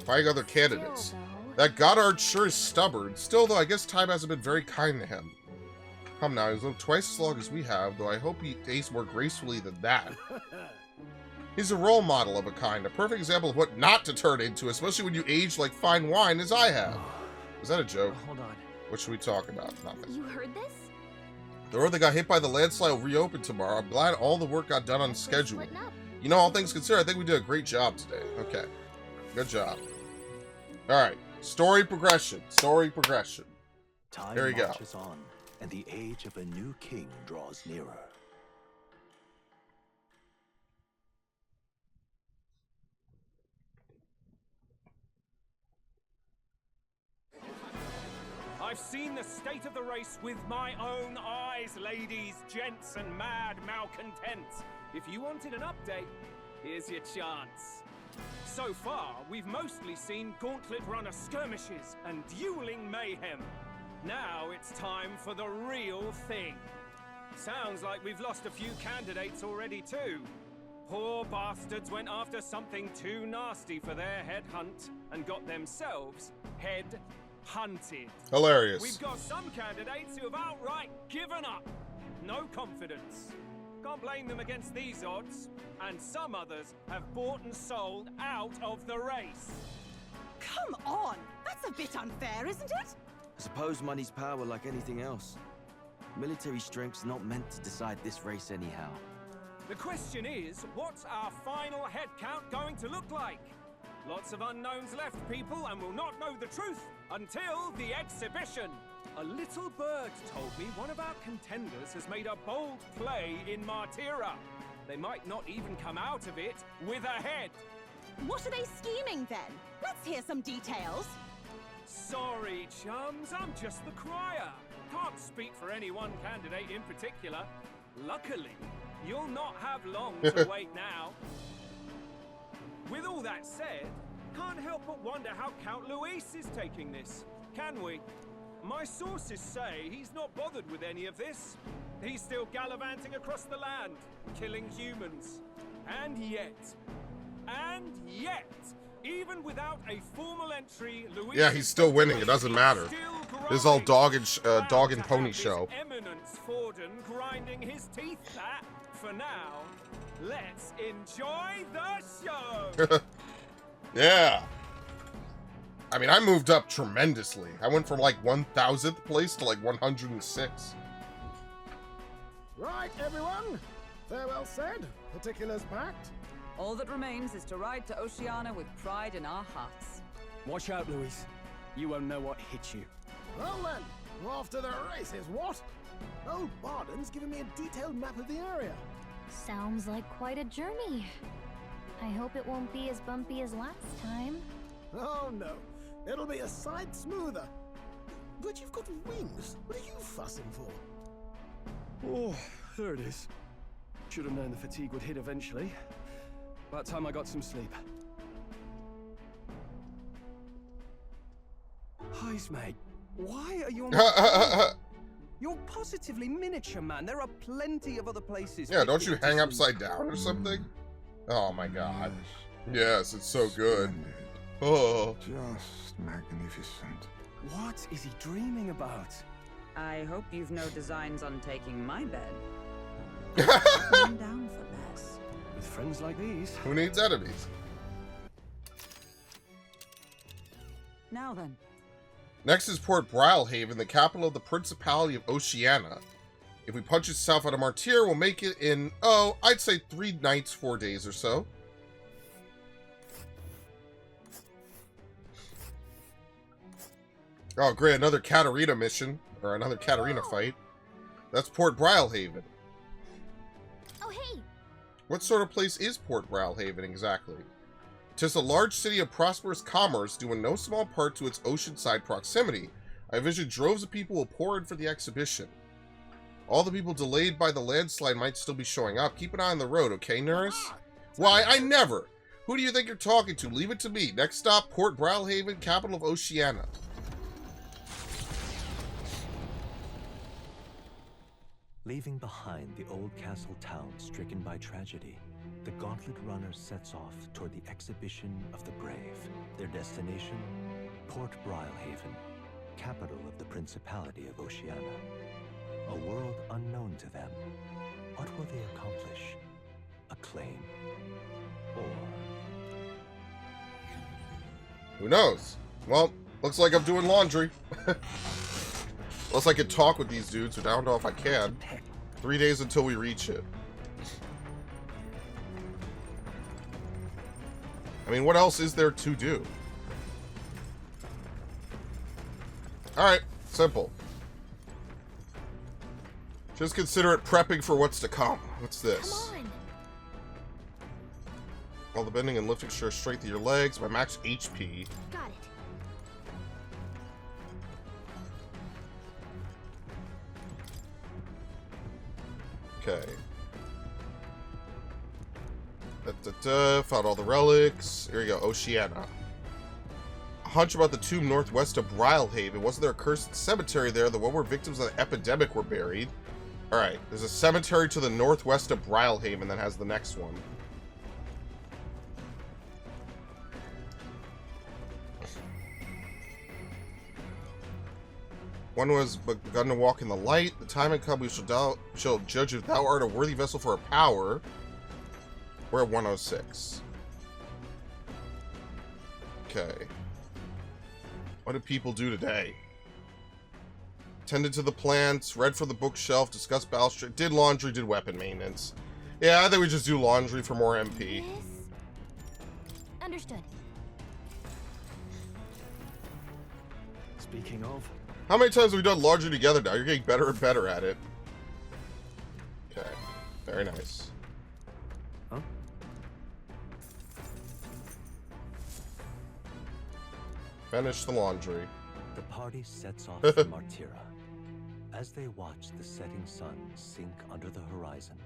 Finding other candidates. Still, though. That Goddard sure is stubborn. Still, though, I guess time hasn't been very kind to him. Come now, he's lived twice as long as we have, though I hope he aged more gracefully than that. He's a role model of a kind, a perfect example of what not to turn into, especially when you age like fine wine as I have. Is that a joke? Hold on. What should we talk about? Nothing. You heard this? The road that got hit by the landslide will reopen tomorrow. I'm glad all the work got done on We're schedule. splitting up. You know, all things considered, I think we did a great job today. Okay. Good job. Alright. Story progression. Story progression. Time There you go. marches on, and the age of a new king draws nearer. I've seen the state of the race with my own eyes, ladies, gents, and mad malcontents. If you wanted an update, here's your chance. So far, we've mostly seen gauntlet runner skirmishes and dueling mayhem. Now it's time for the real thing. Sounds like we've lost a few candidates already too. Poor bastards went after something too nasty for their head hunt and got themselves head hunted. Hilarious. We've got some candidates who have outright given up. No confidence. Can't blame them against these odds. And some others have bought and sold out of the race. Come on! That's a bit unfair, isn't it? I suppose money's power like anything else. Military strength's not meant to decide this race anyhow. The question is, what's our final head count going to look like? Lots of unknowns left, people, and we'll not know the truth until the exhibition. A little bird told me one of our contenders has made a bold play in Martira. They might not even come out of it with a head. What are they scheming then? Let's hear some details. Sorry, chums, I'm just the crier. Can't speak for any one candidate in particular. Luckily, you'll not have long to wait now. With all that said, can't help but wonder how Count Luis is taking this, can we? My sources say he's not bothered with any of this. He's still gallivanting across the land, killing humans. And yet, even without a formal entry, Luis Yeah, he's still winning. It doesn't matter. This is all dog and pony show. Eminence Forden grinding his teeth at. For now, let's enjoy the show. Yeah. I mean, I moved up tremendously. I went from like 1000th place to like 106. Right, everyone. Farewell said. Particulars packed. All that remains is to ride to Oceania with pride in our hearts. Watch out, Luis. You won't know what hit you. Well then, off to the races, what? Old Barden's giving me a detailed map of the area. Sounds like quite a journey. I hope it won't be as bumpy as last time. Oh no, it'll be a sight smoother. But you've got wings. What are you fussing for? Oh, there it is. Should have known the fatigue would hit eventually. About time I got some sleep. Heis, mate. Why are you on You're positively miniature, man. There are plenty of other places. Yeah, don't you hang upside down or something? Oh my god. Yes, it's so good. Oh. Just magnificent. What is he dreaming about? I hope you've no designs on taking my bed. I'm down for less. With friends like these. Who needs enemies? Now then. Next is Port Brilhaven, the capital of the Principality of Oceania. If we punch it south out of Martyr, we'll make it in, oh, I'd say 3 nights, 4 days or so. Oh, great, another Katarina mission, or another Katarina fight. That's Port Brilhaven. Oh, hey! What sort of place is Port Brilhaven exactly? 'Tis a large city of prosperous commerce, due in no small part to its oceanside proximity. I envision droves of people will pour in for the exhibition. All the people delayed by the landslide might still be showing up. Keep an eye on the road, okay, Nurse? Why, I never! Who do you think you're talking to? Leave it to me. Next stop, Port Brilhaven, capital of Oceania. Leaving behind the old castle town stricken by tragedy, the Gauntlet Runner sets off toward the exhibition of the brave. Their destination, Port Brilhaven, capital of the Principality of Oceania. A world unknown to them. What will they accomplish? Acclaim? Or... Who knows? Well, looks like I'm doing laundry. Unless I can talk with these dudes, but I don't know if I can. 3 days until we reach it. I mean, what else is there to do? Alright, simple. Just consider it prepping for what's to come. What's this? Come on. All the bending and lifting sure strengthen your legs by max HP. Got it. Okay. Found all the relics. Here we go. Oceania. A hunch about the tomb northwest of Brylehaven. Wasn't there a cursed cemetery there? The one where victims of the epidemic were buried. Alright. There's a cemetery to the northwest of Brylehaven that has the next one. One was begun to walk in the light. The time had come we shall judge if thou art a worthy vessel for a power. We're at 106. Okay. What did people do today? Tended to the plants, read from the bookshelf, discussed balustrade, did laundry, did weapon maintenance. Yeah, I think we just do laundry for more MP. Yes. Understood. Speaking of, How many times have we done laundry together now? You're getting better and better at it. Okay. Very nice. huh? Finish the laundry. The party sets off for Martira. As they watch the setting sun sink under the horizon,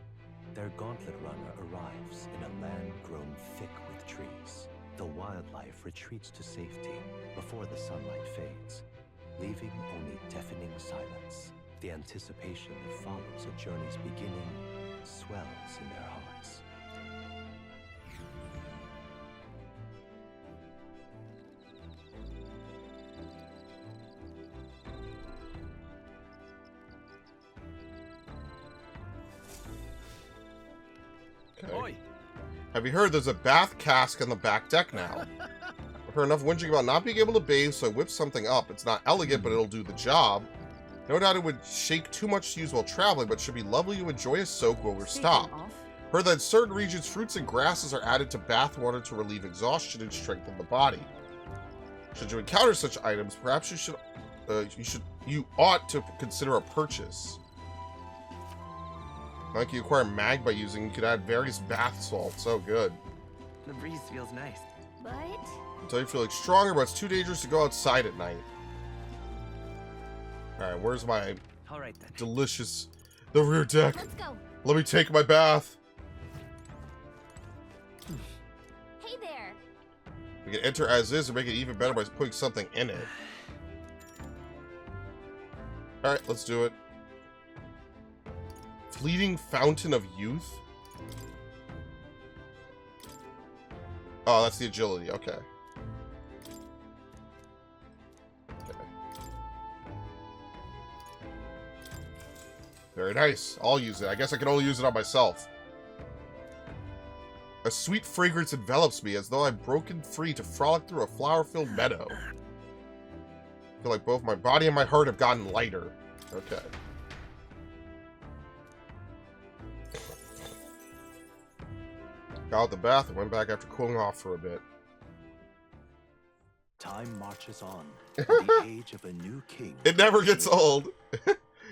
their gauntlet runner arrives in a land grown thick with trees. The wildlife retreats to safety before the sunlight fades, leaving only deafening silence. The anticipation that follows a journey's beginning swells in their hearts. Okay. Oi! Have you heard there's a bath cask on the back deck now? I've heard enough whinging about not being able to bathe, so I whipped something up. It's not elegant, but it'll do the job. No doubt it would shake too much to use while traveling, but should be lovely to enjoy a soak while we're stopped. Heard that in certain regions, fruits and grasses are added to bath water to relieve exhaustion and strengthen the body. Should you encounter such items, perhaps you ought to consider a purchase. Like you acquire mag by using, you could add various bath salts. So good. The breeze feels nice. But Until you feel like stronger, but it's too dangerous to go outside at night. Alright, where's my All right then. delicious... The rear deck. let's go. Let me take my bath. Hey there. We can enter as is and make it even better by putting something in it. Alright, let's do it. Fleeting Fountain of Youth? Oh, that's the agility. Okay. Okay. Very nice. I'll use it. I guess I can only use it on myself. A sweet fragrance envelops me as though I'm broken free to frolic through a flower-filled meadow. I feel like both my body and my heart have gotten lighter. Okay. Got out the bath and went back after cooling off for a bit. Time marches on to the age of a new king. It never gets old.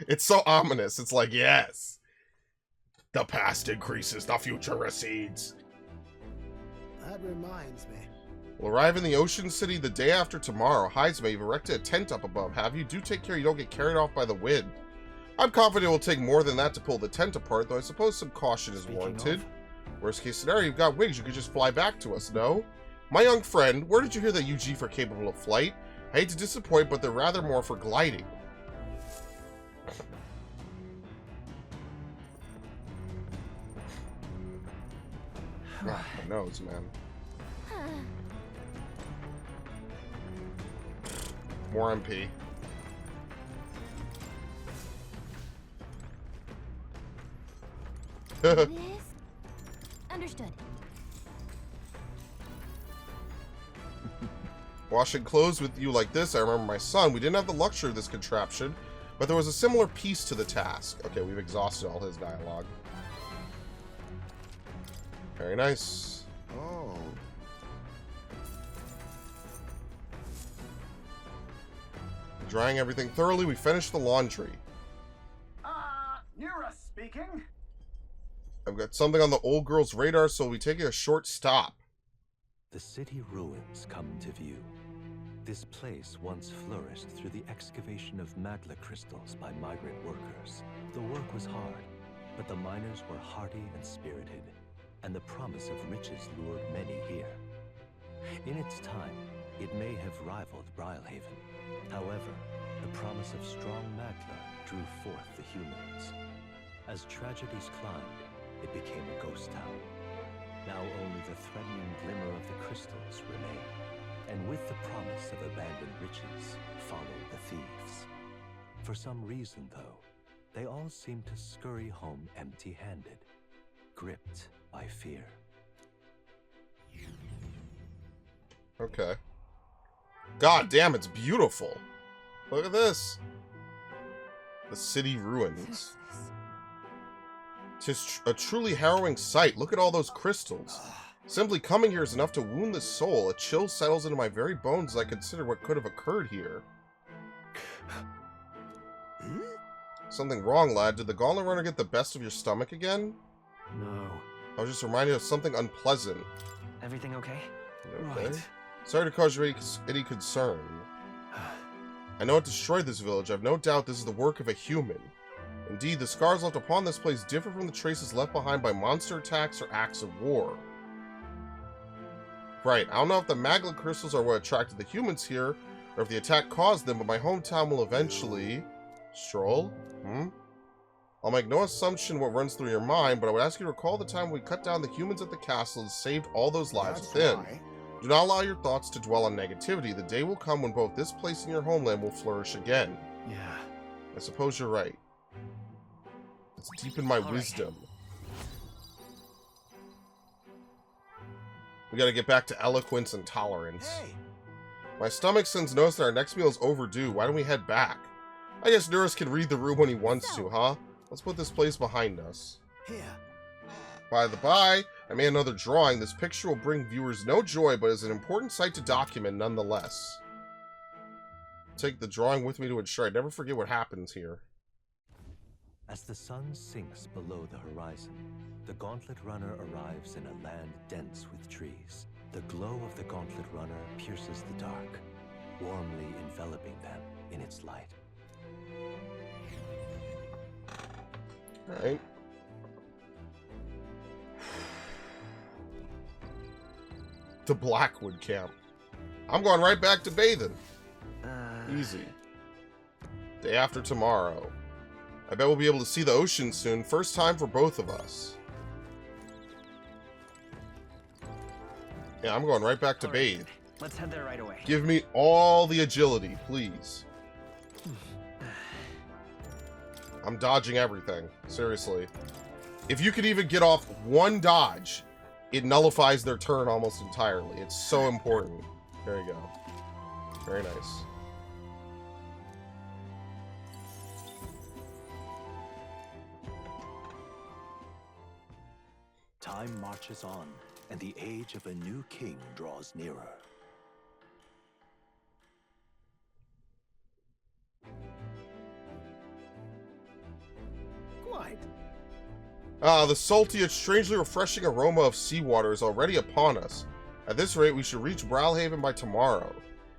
It's so ominous. It's like, yes. The past increases, the future recedes. That reminds me. We'll arrive in the Ocean City the day after tomorrow. Heisman, you've erected a tent up above, have you? Do take care you don't get carried off by the wind. I'm confident it will take more than that to pull the tent apart, though I suppose some caution is warranted. Worst case scenario, you've got wings. You could just fly back to us, no? My young friend, where did you hear that UG are capable of flight? I hate to disappoint, but they're rather more for gliding. Oh, my nose, man. More MP. This? Understood. Washing clothes with you like this, I remember my son. We didn't have the luxury of this contraption, but there was a similar piece to the task. Okay, we've exhausted all his dialogue. Very nice. Oh. Drying everything thoroughly, we finished the laundry. Nira speaking. I've got something on the old girl's radar, so we'll be taking a short stop. The city ruins come to view. This place once flourished through the excavation of magla crystals by migrant workers. The work was hard, But the miners were hardy and spirited, and the promise of riches lured many here. In its time, it may have rivaled Brilhaven. However, the promise of strong magma drew forth the humans. As tragedies climbed, it became a ghost town. Now only the threatening glimmer of the crystals remain. And with the promise of abandoned riches followed the thieves. For some reason, though, they all seem to scurry home empty-handed, gripped by fear. Okay. God damn, it's beautiful. Look at this. The city ruins. Tis a truly harrowing sight. Look at all those crystals. Simply coming here is enough to wound the soul. A chill settles into my very bones as I consider what could have occurred here. Something wrong, lad. Did the Gauntlet Runner get the best of your stomach again? No. I was just reminded of something unpleasant. Everything okay? Okay. Right. Sorry to cause you any concern. I know it destroyed this village. I've no doubt this is the work of a human. Indeed, the scars left upon this place differ from the traces left behind by monster attacks or acts of war. Right, I don't know if the magma crystals are what attracted the humans here, or if the attack caused them, but my hometown will eventually... Stroll? I'll make no assumption what runs through your mind, but I would ask you to recall the time we cut down the humans at the castle and saved all those lives within. Do not allow your thoughts to dwell on negativity. The day will come when both this place and your homeland will flourish again. Yeah. I suppose you're right. Let's deepen my wisdom. We gotta get back to eloquence and tolerance. Hey. My stomach sends notice that our next meal is overdue. Why don't we head back? I guess Nurse can read the room when he wants to, huh? Let's put this place behind us. Here. By the by, I made another drawing. This picture will bring viewers no joy, but is an important sight to document nonetheless. Take the drawing with me to ensure I never forget what happens here. As the sun sinks below the horizon, the Gauntlet Runner arrives in a land dense with trees. The glow of the Gauntlet Runner pierces the dark, warmly enveloping them in its light. Alright. To Blackwood Camp. I'm going right back to bathing. Easy. Day after tomorrow. I bet we'll be able to see the ocean soon. First time for both of us. Yeah, I'm going right back to bathe. Let's head there right away. Give me all the agility, please. I'm dodging everything. Seriously. If you could even get off one dodge, it nullifies their turn almost entirely. It's so important. There you go. Very nice. Time marches on, and the age of a new king draws nearer. Quite. Ah, the salty yet strangely refreshing aroma of seawater is already upon us. At this rate, we should reach Brilhaven by tomorrow.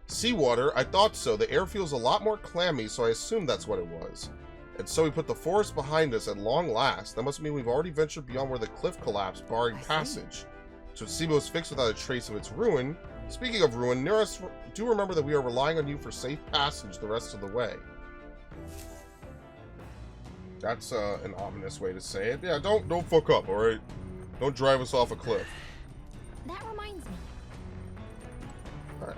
Seawater? I thought so. The air feels a lot more clammy, so I assumed that's what it was. And so we put the forest behind us at long last. That must mean we've already ventured beyond where the cliff collapsed, barring passage. So Sibo is fixed without a trace of its ruin. Speaking of ruin, near us, do remember that we are relying on you for safe passage the rest of the way. That's an ominous way to say it. Yeah, don't fuck up, alright? Don't drive us off a cliff. That reminds me. Alright.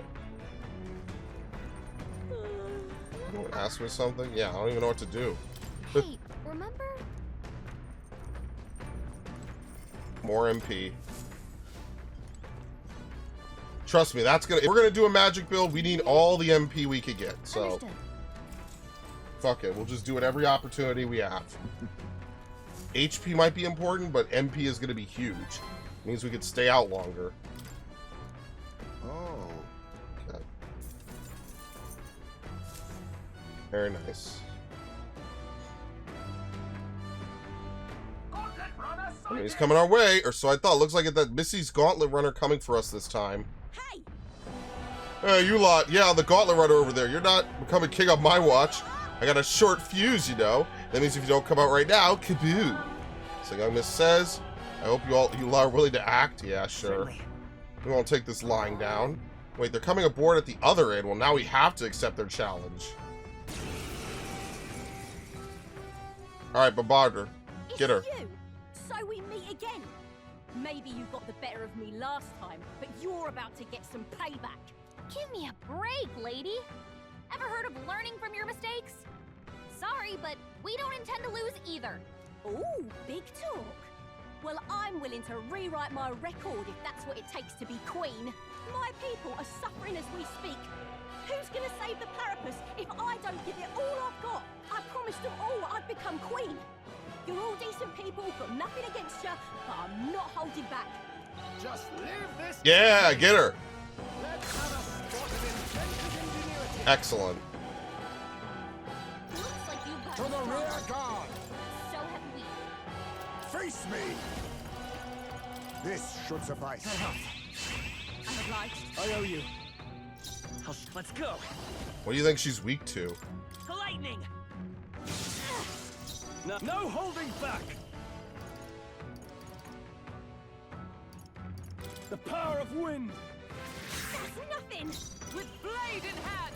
You want to ask me something? Yeah, I don't even know what to do. Hey, remember? More MP. Trust me, that's gonna... If we're gonna do a magic build, we need all the MP we could get, so... Understood. Fuck it, we'll just do it every opportunity we have. HP might be important, but MP is gonna be huge. It means we could stay out longer. Oh. Okay. Very nice. I mean, he's coming our way, or so I thought. Looks like that Missy's Gauntlet Runner coming for us this time. Hey! Hey, you lot. Yeah, the Gauntlet Runner over there. You're not becoming king on my watch. I got a short fuse, you know. That means if you don't come out right now, kaboo. So Young Miss says, I hope you are willing to act. Yeah, sure. Certainly. We won't take this lying down. Wait, they're coming aboard at the other end. Well, now we have to accept their challenge. Alright, Babadr. Get her. You. So we meet again. Maybe you got the better of me last time, but you're about to get some payback. Give me a break, lady. Ever heard of learning from your mistakes? Sorry, but we don't intend to lose either. Ooh, big talk. Well, I'm willing to rewrite my record if that's what it takes to be queen. My people are suffering as we speak. Who's gonna save the Parapus if I don't give it all I've got? I promised them all I'd become queen. You're all decent people, got nothing against you, but I'm not holding back. Just leave this. Yeah, get her. Let's have a spot of inventive ingenuity. Excellent. Looks like you've got To the rear guard! So have we. Face me! This should suffice. I'm obliged. I owe you. Let's go. What do you think she's weak to? Lightning. No holding back. The power of wind. That's nothing. With blade in hand.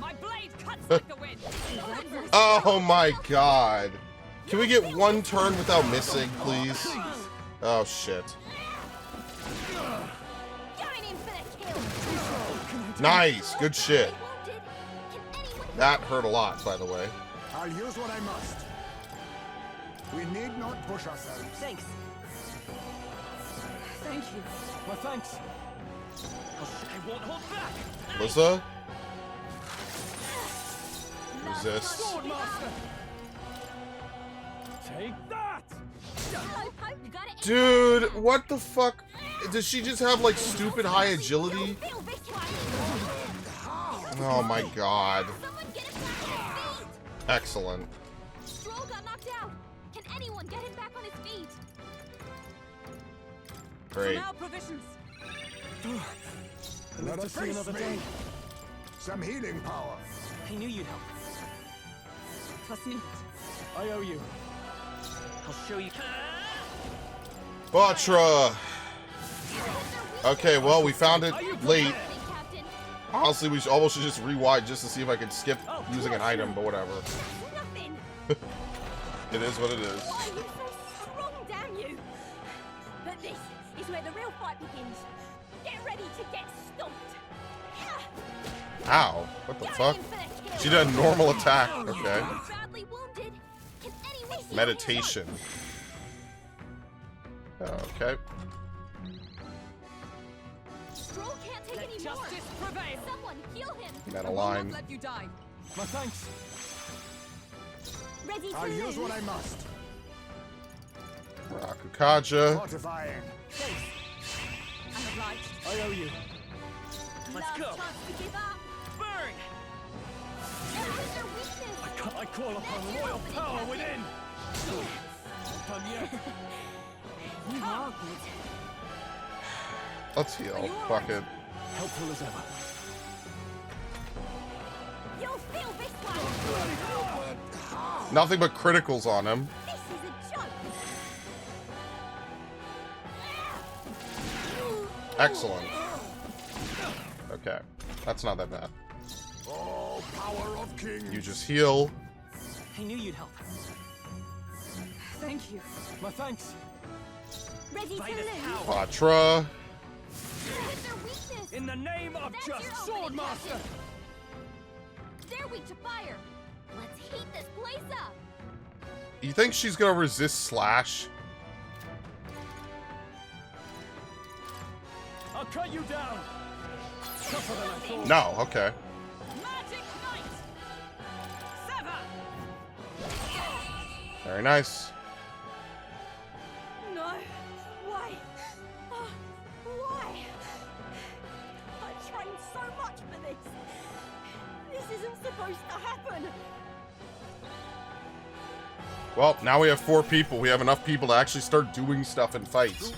My blade cuts like the wind. Oh my god. Can we get one turn without missing, please? Oh shit. Going in for the kill. Nice. Good shit. Wounded. Can anyone That hurt a lot, by the way. I'll use what I must. We need not push ourselves. Thanks. Thank you. My thanks. I won't hold back. Lissa? Resist. Swordmaster. Take that. Hello, Pope. You got it. Dude, what the fuck? Does she just have like stupid high agility? Feel this way. Oh my god. Someone get us back on his feet. Excellent. Stroll got knocked out. Can anyone get him back on his feet? Great. Now provisions. Let us see another day. Some healing power. I knew you'd help. Trust me. I owe you. I'll show you. Batra! Okay, well, we found it late. Captain. Honestly, we almost should just rewind just to see if I can skip using an item, but whatever. Nothing. It is what it is. Why are you so strong, damn you? But this is where the real fight begins. Get ready to get stomped. Ow. What the Going fuck? in for the kill. She did a normal attack. Okay. Badly wounded. Can anyone see Meditation. Okay. Stroll can't take Let any more. justice prevail. Someone heal him. Meta line. Let you die. My thanks. Ready to I'll use lose. what I must. Rakukaja. Fortifying. I'm obliged. I owe you. Let's Last go. chance to give up. Burn. Where's their weakness? I call upon royal power within. Not done yet. You are good. Let's heal. Fuck it. Helpful as ever. You'll feel this one. Nothing but criticals on him. This is a joke. Excellent. Okay. That's not that bad. Oh, power of kings. You just heal. I knew you'd help. Thank you. My thanks. Ready to Fight lose. us power. Batra. Where's their weakness? In the name of That's just your opening, Swordmaster. Captain. They're weak to fire. Let's heat this place up. You think she's gonna resist Slash? I'll cut you down. Tougher than I thought. No, okay. Magic Knight. Sever. Very nice. No. Why? Why? I trained so much for this. This isn't supposed to happen. Well, now we have 4 people. We have enough people to actually start doing stuff in fights.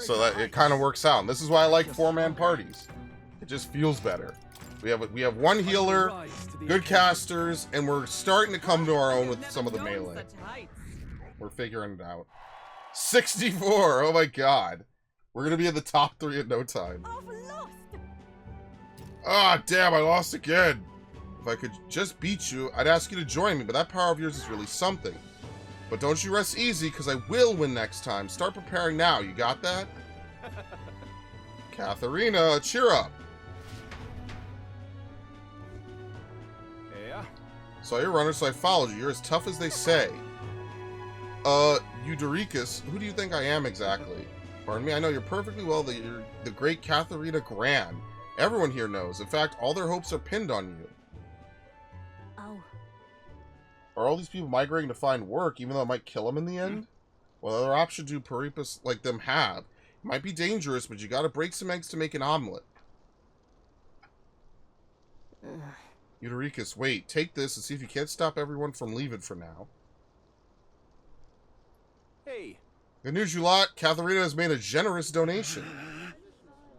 So that it kind of works out. And this is why I like 4-man parties. It just feels better. We have one healer, good casters, and we're starting to come to our own with some of the melee. We're figuring it out. 64. Oh my god. We're gonna be in the top 3 in no time. I've lost. Ah, damn, I lost again. If I could just beat you, I'd ask you to join me, but that power of yours is really something. But don't you rest easy, because I will win next time. Start preparing now. You got that? Katharina, cheer up. Yeah? Saw your runner, so I followed you. You're as tough as they say. Eudericus, who do you think I am exactly? Pardon me, I know you're perfectly well that you're the great Katharina Gran. Everyone here knows. In fact, all their hopes are pinned on you. Oh. Are all these people migrating to find work, even though it might kill them in the end? What other option do Peripas like them have? It might be dangerous, but you gotta break some eggs to make an omelet. Eudericus, wait, take this and see if you can't stop everyone from leaving for now. Hey. Good news, you lot. Katharina has made a generous donation.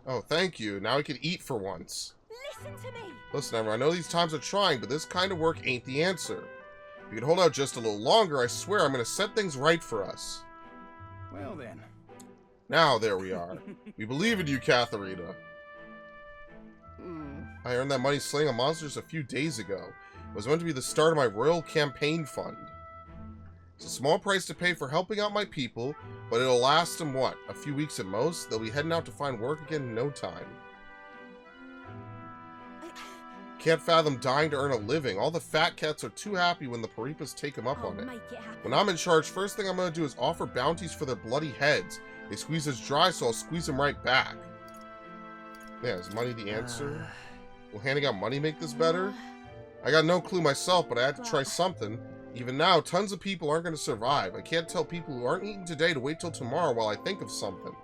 Oh, thank you. Now we can eat for once. Listen to me. Listen, Emma, I know these times are trying, but this kind of work ain't the answer. If you can hold out just a little longer, I swear I'm going to set things right for us. Well then. Now, there we are. We believe in you, Katharina. I earned that money slaying a monster just a few days ago. It was meant to be the start of my royal campaign fund. It's a small price to pay for helping out my people, but it'll last them, what, a few weeks at most? They'll be heading out to find work again in no time. Can't fathom dying to earn a living. All the fat cats are too happy when the Peripas take them up on it. When I'm in charge, first thing I'm going to do is offer bounties for their bloody heads. They squeeze us dry, so I'll squeeze them right back. Yeah, is money the answer? Will handing out money make this better? I got no clue myself, but I had to try something. Even now, tons of people aren't going to survive. I can't tell people who aren't eating today to wait till tomorrow while I think of something.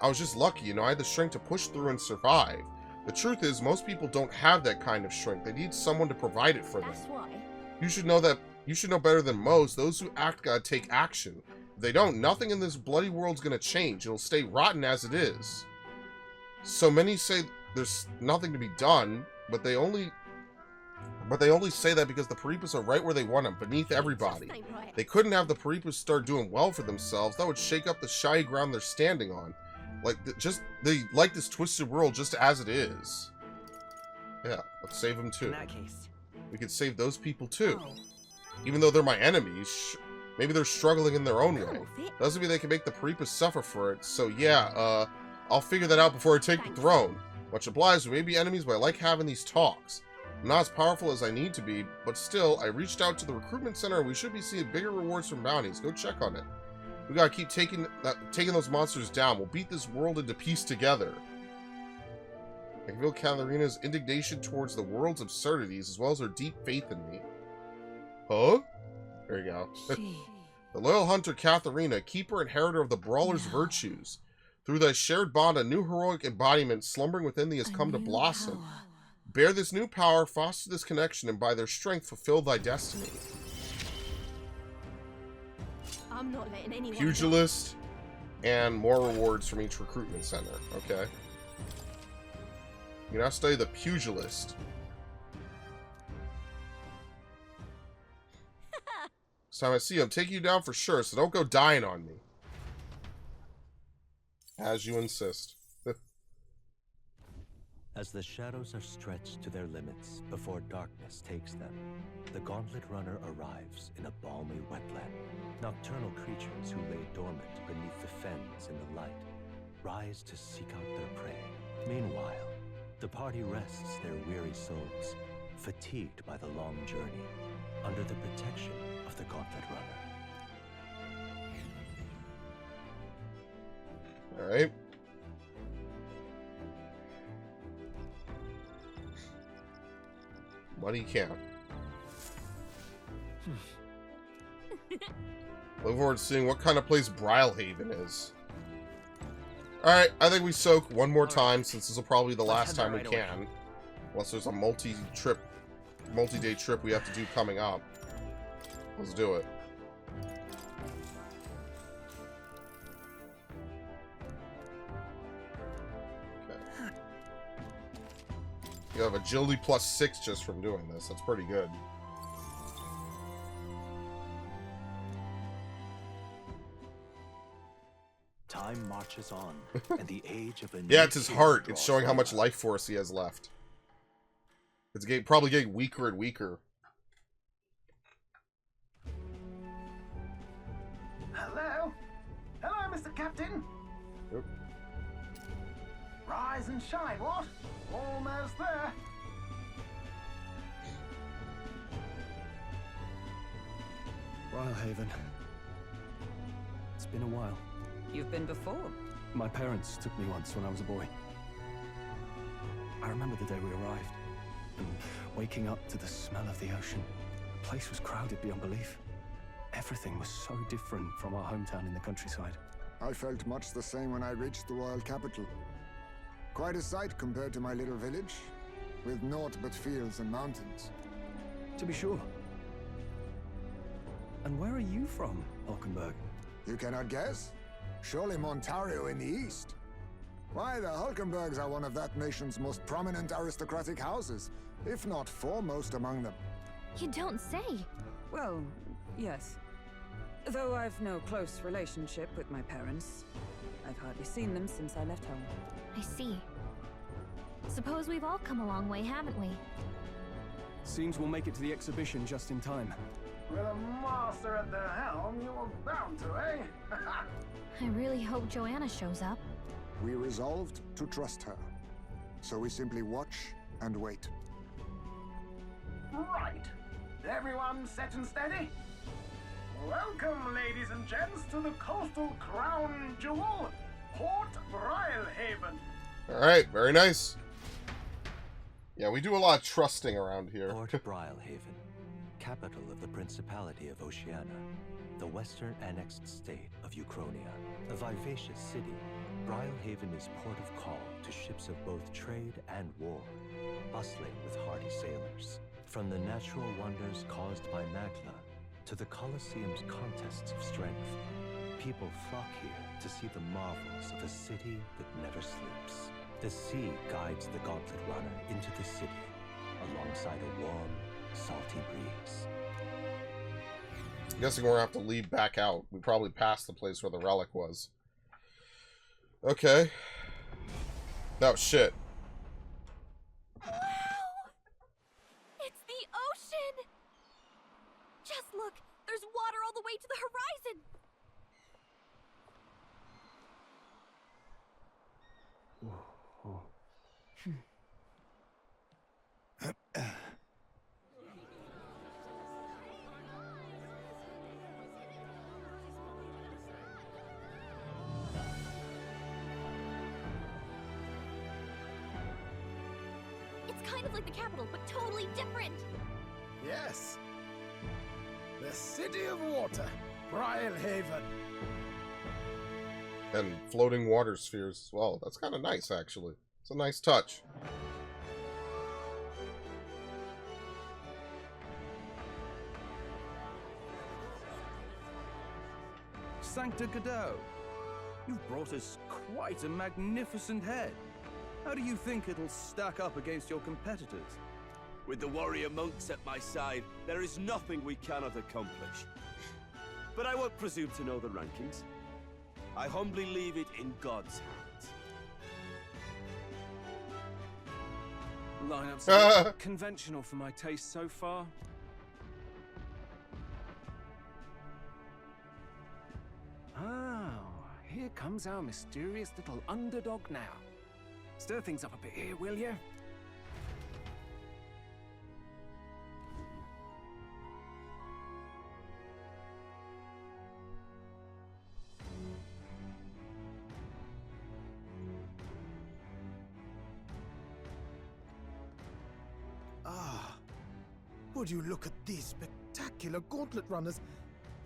I was just lucky, you know, I had the strength to push through and survive. The truth is, most people don't have that kind of strength. They need someone to provide it for them. That's why. You should know better than most. Those who act gotta take action. If they don't, nothing in this bloody world's gonna change. It'll stay rotten as it is. So many say there's nothing to be done, but they only say that because the Peripas are right where they want them, beneath everybody. They couldn't have the Peripas start doing well for themselves. That would shake up the shiny ground they're standing on. They like this twisted world just as it is. Yeah, let's save them too. In that case, we could save those people too. Even though they're my enemies, maybe they're struggling in their own way. Doesn't mean they can make the Peripas suffer for it. So yeah, I'll figure that out before I take the throne. Much obliged, we may be enemies, but I like having these talks. I'm not as powerful as I need to be, but still, I reached out to the recruitment center and we should be seeing bigger rewards from bounties. Go check on it. We gotta keep taking those monsters down. We'll beat this world into peace together. I can feel Katharina's indignation towards the world's absurdities, as well as her deep faith in me. Huh? There you go. The loyal hunter Katharina, keeper and inheritor of the brawler's virtues. Through thy shared bond, a new heroic embodiment slumbering within thee has come to blossom. Bear this new power, foster this connection, and by their strength fulfill thy destiny. I'm not letting anyone. Pugilist, and more rewards from each recruitment center. Okay. You now study the Pugilist. Next time I see you, I'm taking you down for sure, so don't go dying on me. As you insist. As the shadows are stretched to their limits before darkness takes them, the Gauntlet Runner arrives in a balmy wetland. Nocturnal creatures who lay dormant beneath the fens in the light rise to seek out their prey. Meanwhile, the party rests their weary souls, fatigued by the long journey, under the protection of the Gauntlet Runner. Alright. Money count. Look forward to seeing what kind of place Brylehaven is. Alright, I think we soak one more time, since this will probably be the last time we can. Unless there's a multi-day trip we have to do coming up. Let's do it. You have agility +6 just from doing this. That's pretty good. Time marches on, and the age of a Yeah, it's his heart. It's draws showing how much near. life force he has left. It's probably getting weaker and weaker. Hello? Hello, Mr. Captain? Yep. Rise and shine, what? Almost there. Rylehaven. It's been a while. You've been before. My parents took me once when I was a boy. I remember the day we arrived, and waking up to the smell of the ocean. The place was crowded beyond belief. Everything was so different from our hometown in the countryside. I felt much the same when I reached the royal capital. Quite a sight compared to my little village, with naught but fields and mountains. To be sure. And where are you from, Hulkenberg? You cannot guess? Surely Montario in the east. Why, the Hulkenbergs are one of that nation's most prominent aristocratic houses, if not foremost among them. You don't say. Well, yes. Though I've no close relationship with my parents. I've hardly seen them since I left home. I see. Suppose we've all come a long way, haven't we? Seems we'll make it to the exhibition just in time. With a master at the helm, you were bound to, eh? I really hope Joanna shows up. We resolved to trust her. So we simply watch and wait. Right. Everyone set and steady? Welcome, ladies and gents, to the coastal crown jewel, Port Rylehaven. Alright, very nice. Yeah, we do a lot of trusting around here. Port Brylehaven, capital of the Principality of Oceania, the western annexed state of Uchronia. A vivacious city, Brylehaven is port of call to ships of both trade and war, bustling with hardy sailors. From the natural wonders caused by Magla to the Colosseum's contests of strength, people flock here to see the marvels of a city that never sleeps. The sea guides the Gauntlet Runner into the city, alongside a warm, salty breeze. I'm guessing we're gonna have to leave back out. We probably passed the place where the relic was. Okay. Oh, shit. Wow! It's the ocean! Just look! There's water all the way to the horizon! It's kind of like the capital, but totally different! Yes. The City of Water, Rylehaven. And floating water spheres as well. That's kind of nice, actually. It's a nice touch. Sancta Godot, you've brought us quite a magnificent head. How do you think it'll stack up against your competitors? With the warrior monks at my side, there is nothing we cannot accomplish. But I won't presume to know the rankings. I humbly leave it in God's hands. Lineup's a bit conventional for my taste so far. Oh, here comes our mysterious little underdog now. Stir things up a bit here, will you? Ah, would you look at these spectacular gauntlet runners?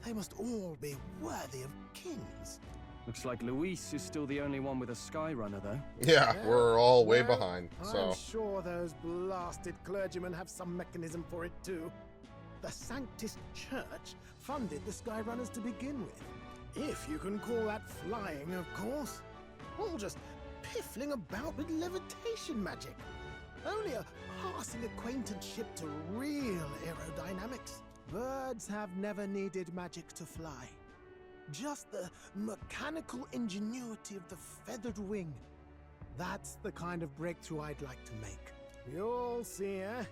They must all be worthy of kings. Looks like Luis is still the only one with a sky runner, though. Yeah, we're all way Well, behind, so... I'm sure those blasted clergymen have some mechanism for it too. The Sanctus Church funded the Skyrunners to begin with. If you can call that flying, of course. All just piffling about with levitation magic. Only a passing acquaintanceship to real aerodynamics. Birds have never needed magic to fly. Just the mechanical ingenuity of the feathered wing. That's the kind of breakthrough I'd like to make. You'll see, eh?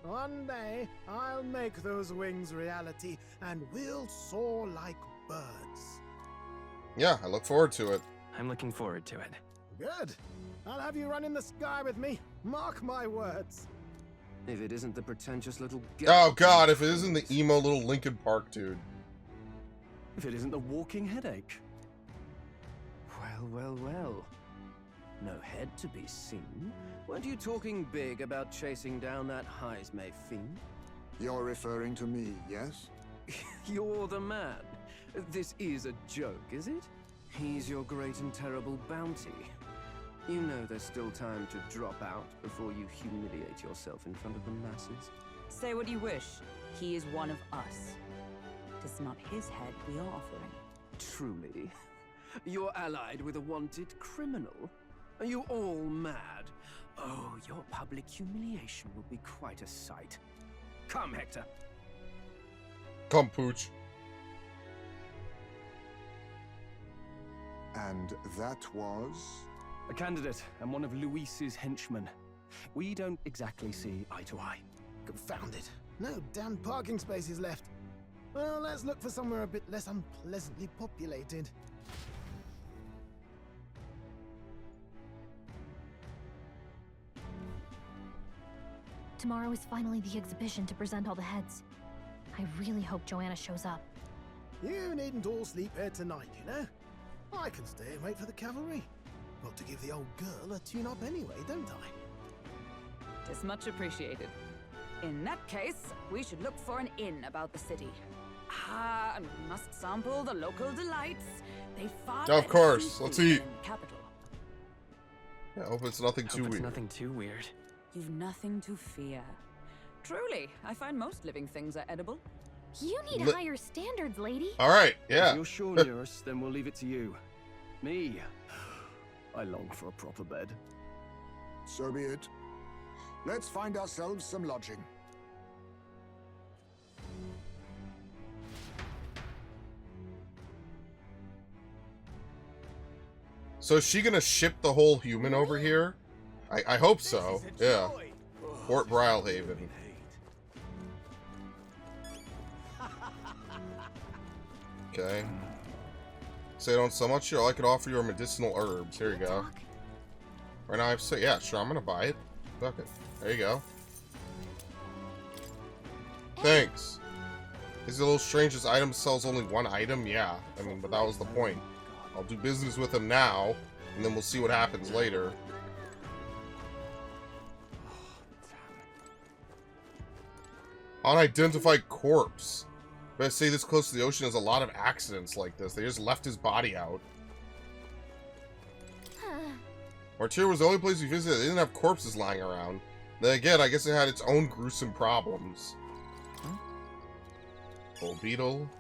One day, I'll make those wings reality, and we'll soar like birds. Yeah, I look forward to it. I'm looking forward to it. Good. I'll have you run in the sky with me. Mark my words. If it isn't the pretentious little... Oh god, if it isn't the emo little Linkin Park dude. If it isn't the walking headache. Well, well, well. No head to be seen. Weren't you talking big about chasing down that Heismay fiend? You're referring to me, yes? You're the man. This is a joke, is it? He's your great and terrible bounty. You know there's still time to drop out before you humiliate yourself in front of the masses. Say what you wish. He is one of us. Tis not his head we are offering. Truly? You're allied with a wanted criminal? Are you all mad? Oh, your public humiliation will be quite a sight. Come, Hector. Come, Pooch. And that was? A candidate and one of Luis's henchmen. We don't exactly see eye to eye. Confound it. No damn parking spaces left. Well, let's look for somewhere a bit less unpleasantly populated. Tomorrow is finally the exhibition to present all the heads. I really hope Joanna shows up. You needn't all sleep here tonight, you know? I can stay and wait for the cavalry. Got to give the old girl a tune-up anyway, don't I? Tis much appreciated. In that case, we should look for an inn about the city. Ah, and we must sample the local delights. They far Of course, let's eat. in the capital. Yeah, I hope it's nothing too weird. Nothing too weird. You've nothing to fear. Truly, I find most living things are edible. You need higher standards, lady. Alright, yeah. If you're sure, Nearest, then we'll leave it to you. Me, I long for a proper bed. So be it. Let's find ourselves some lodging. So is she gonna ship the whole human over here? I hope so. Yeah. Port Brylehaven. Okay. Say don't so much here. All I could offer you are medicinal herbs. Here you go. Right now I have to say, yeah, sure, I'm gonna buy it. Fuck it. There you go. Thanks. Is it a little strange this item sells only one item? Yeah. I mean, but that was the point. I'll do business with him now, and then we'll see what happens later. Unidentified corpse. But I say this close to the ocean has a lot of accidents like this. They just left his body out. Martyr was the only place we visited that didn't have corpses lying around. Then again, I guess it had its own gruesome problems. Old beetle.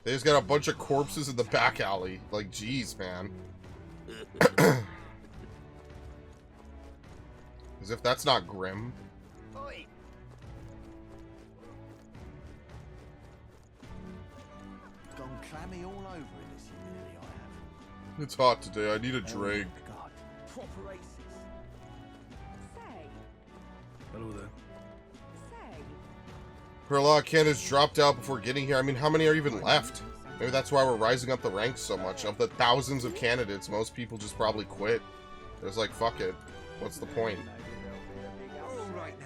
They just got a bunch of corpses in the back alley. Like, jeez, man. As if that's not grim. Gone clammy all over in this humidity I have. It's hot today. I need a drink. God, proper aces. Say, Hello there. say. A lot of candidates dropped out before getting here. I mean, how many are even left? Maybe that's why we're rising up the ranks so much. Of the thousands of candidates, most people just probably quit. It's like, fuck it. What's the point? All right now.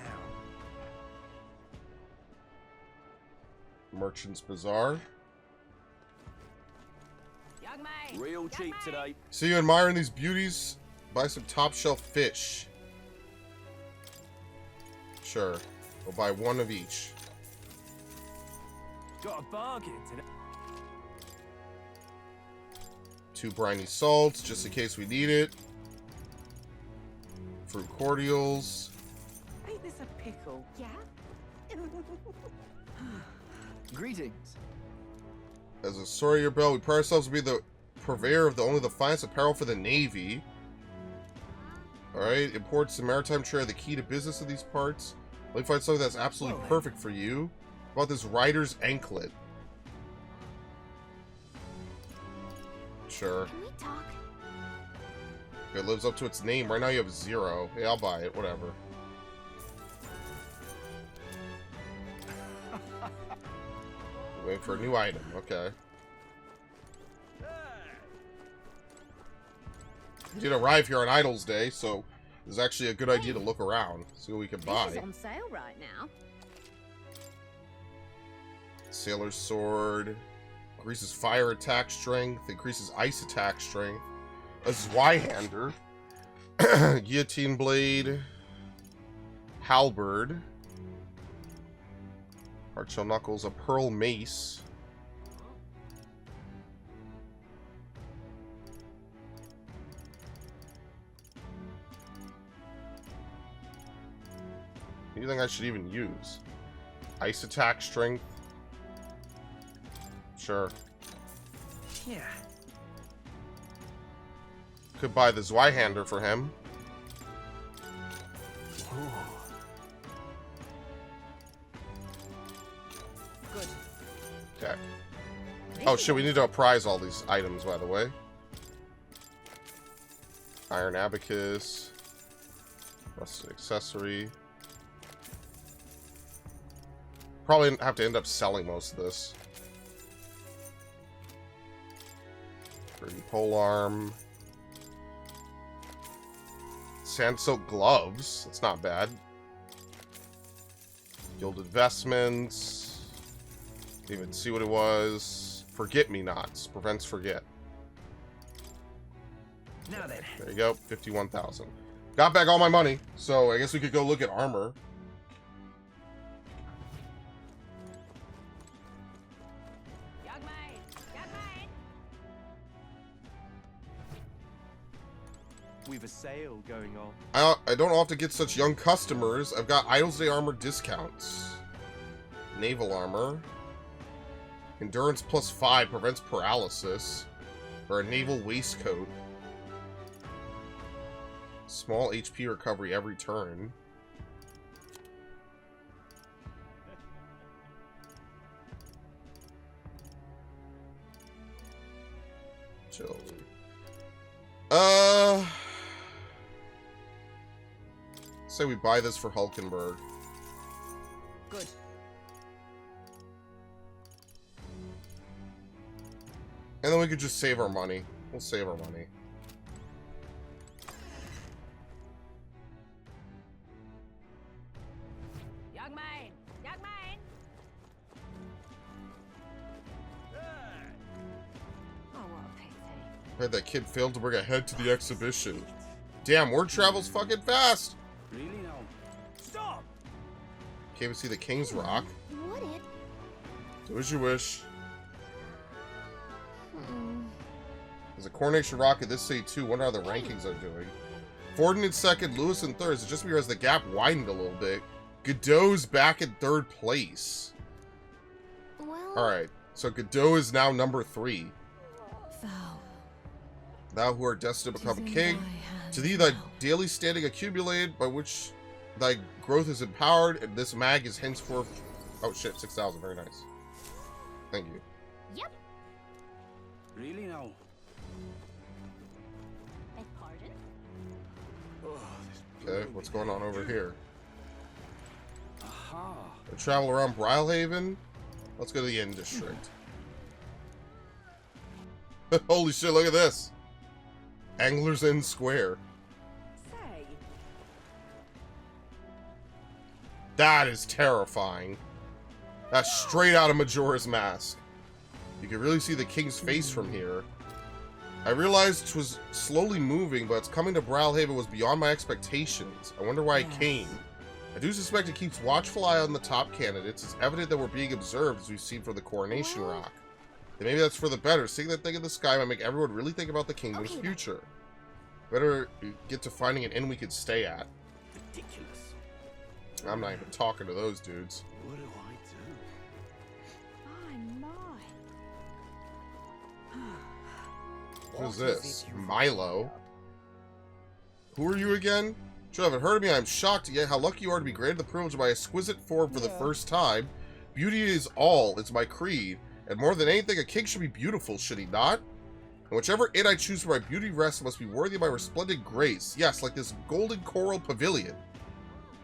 Merchant's Bazaar. Young man. Real cheap today. See you admiring these beauties? Buy some top shelf fish. Sure. We'll buy one of each. Got a bargain today. 2 briny salts, just in case we need it. Fruit cordials. Ain't this a pickle? Yeah? Greetings. As a sorrier bell, we pride ourselves to be the purveyor of only the finest apparel for the Navy. Alright, imports and maritime trade are the key to business in these parts. Let me find something that's absolutely perfect for you. How about this rider's anklet? Sure. Can we talk? It lives up to its name. Right now you have 0. Yeah, I'll buy it. Whatever. Waiting for a new item. Okay. We did arrive here on Idol's Day, so it's actually a good idea to look around, see what we can buy. This is on sale right now. Sailor's Sword. Increases fire attack strength. Increases ice attack strength. A Zweihander. Guillotine Blade. Halberd. Hardshell Knuckles. A Pearl Mace. Anything I should even use? Ice attack strength. Sure. Yeah. Could buy the Zweihander for him. Good. Okay. Oh shit, we need to prize all these items, by the way. Iron Abacus. Rusted accessory. Probably have to end up selling most of this. Pretty polearm. Sand silk gloves. That's not bad. Gilded vestments. Didn't even see what it was. Forget-me-nots. Prevents forget. Now then. There you go. 51,000. Got back all my money, so I guess we could go look at armor. We've a sale going on. I don't often get such young customers. I've got Idol's Day armor discounts. Naval armor. Endurance +5 prevents paralysis. Or a naval waistcoat. Small HP recovery every turn. Chill. Say we buy this for Hulkenberg. Good. And then we could just save our money. We'll save our money. Young man! Young man! Oh, what a pity. Heard that kid failed to bring a head to the exhibition. Damn, word travels fucking fast! Really now? Stop! Can't even see the King's Rock. Would it? Do as you wish. There's a Coronation Rock at this city too. Wonder how the rankings are doing. Forden in second, Lewis in third. Is it just because the gap widened a little bit? Godot's back in third place. Well... Alright, so Godot is now number 3. Thou who art destined to become a king, to thee thy daily standing accumulated, by which thy growth is empowered, and this mag is henceforth... Oh shit, 6,000, very nice. Thank you. Yep. Really now? Beg pardon? Okay, what's going on over here? Aha. We travel around Brylehaven. Let's go to the Inn District. Holy shit, look at this! Angler's Inn Square. Say. That is terrifying. That's straight out of Majora's Mask. You can really see the king's face from here. I realized it was slowly moving, but its coming to Brylehaven was beyond my expectations. I wonder why it came. I do suspect it keeps watchful eye on the top candidates. It's evident that we're being observed, as we've seen from the Coronation Rock. And maybe that's for the better. Seeing that thing in the sky might make everyone really think about the kingdom's future. Better get to finding an inn we could stay at. Ridiculous. I'm not even talking to those dudes. What do I My. What is this? Milo? Who are you again? Sure, haven't heard of me. I'm shocked yet how lucky you are to be granted the privilege of my exquisite form for the first time. Beauty is all. It's my creed. And more than anything, a king should be beautiful, should he not? And whichever inn I choose for my beauty rest must be worthy of my resplendent grace. Yes, like this golden coral pavilion.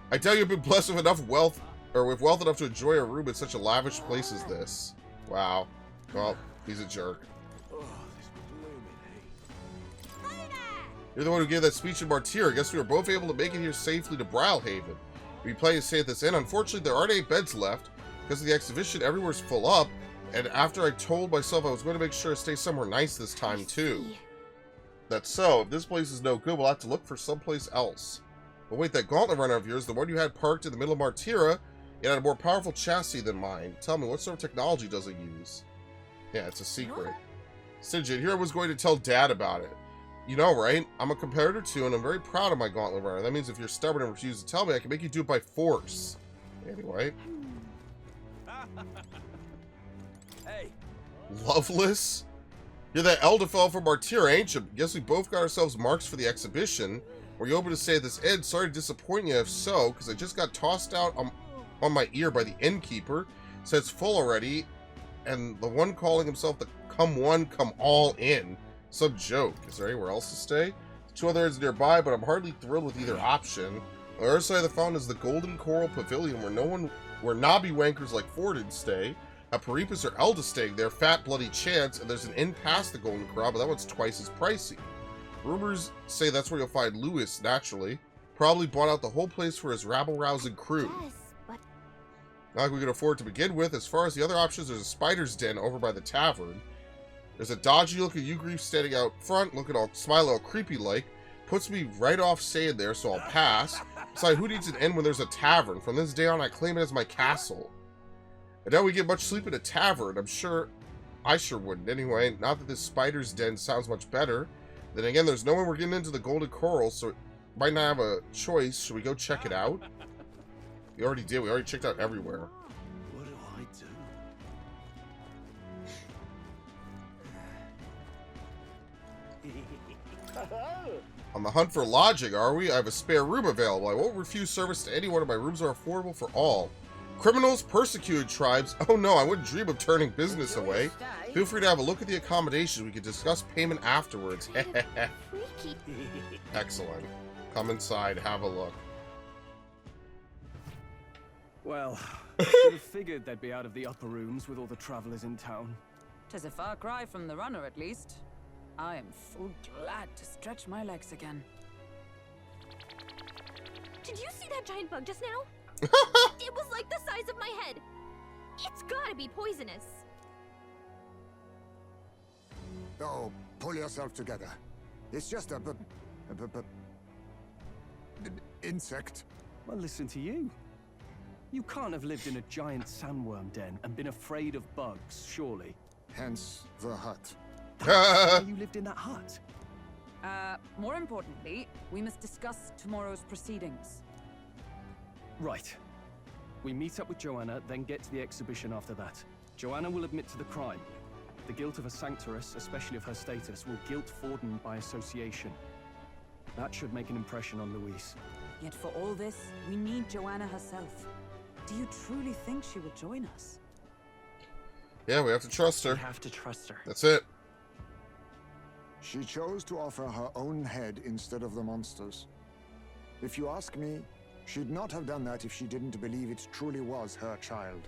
I tell you, I've been blessed with enough wealth, or with wealth enough to enjoy a room in such a lavish place as this. Wow. Well, he's a jerk. You're the one who gave that speech in Martyr. I guess we were both able to make it here safely to Brawlhaven. We plan to stay at this inn. Unfortunately, there aren't any beds left. Because of the exhibition, everywhere's full up. And after I told myself I was going to make sure to stay somewhere nice this time, too. That's so. If this place is no good, we'll have to look for someplace else. But wait, that gauntlet runner of yours, the one you had parked in the middle of Martyra, it had a more powerful chassis than mine. Tell me, what sort of technology does it use? Yeah, it's a secret. Sinjin, here I was going to tell Dad about it. You know, right? I'm a competitor too, and I'm very proud of my gauntlet runner. That means if you're stubborn and refuse to tell me, I can make you do it by force. Anyway. Hey. Loveless? You're that elder fellow from Martyr, ain't you? Guess we both got ourselves marks for the exhibition. Were you open to say this, Ed? Sorry to disappoint you if so, because I just got tossed out on my ear by the innkeeper. Said it's full already, and the one calling himself the Come One, Come All In. Some joke. Is there anywhere else to stay? 2 other inns nearby, but I'm hardly thrilled with either option. On the other side of the fountain is the Golden Coral Pavilion, where knobby wankers like Forden stay. A Peripas or Elda staying there, fat bloody chance, and there's an inn past the Golden Corral, but that one's twice as pricey. Rumors say that's where you'll find Lewis, naturally. Probably bought out the whole place for his rabble-rousing crew. Yes, but Not like we can afford to begin with. As far as the other options, there's a spider's den over by the tavern. There's a dodgy-looking Ugrief standing out front, looking all smiling all creepy-like. Puts me right off staying there, so I'll pass. Besides, who needs an inn when there's a tavern? From this day on, I claim it as my castle. And now we get much sleep in a tavern. I sure wouldn't. Anyway, not that this spider's den sounds much better. Then again, there's no one we're getting into the Golden Coral, so might not have a choice. Should we go check it out? We already did. We already checked out everywhere. What do I do? On the hunt for lodging, are we? I have a spare room available. I won't refuse service to anyone, and my rooms are affordable for all. Criminals, persecuted tribes. Oh no, I wouldn't dream of turning business away. Feel free to have a look at the accommodation. We can discuss payment afterwards. freaky. Excellent. Come inside, have a look. Well, I should have figured they'd be out of the upper rooms with all the travelers in town. 'Tis a far cry from the runner, at least. I am full glad to stretch my legs again. Did you see that giant bug just now? It was like the size of my head. It's gotta be poisonous. Oh, pull yourself together. It's just a insect. Well, listen to you. You can't have lived in a giant sandworm den and been afraid of bugs, surely. Hence the hut. That's why you lived in that hut. More importantly, we must discuss tomorrow's proceedings. Right. We meet up with Joanna, then get to the exhibition after that. Joanna will admit to the crime. The guilt of a sanctoress, especially of her status, will guilt Forden by association. That should make an impression on Louise. Yet for all this, we need Joanna herself. Do you truly think she will join us? Yeah, we have to trust her. We have to trust her. That's it. She chose to offer her own head instead of the monster's. If you ask me, she'd not have done that if she didn't believe it truly was her child.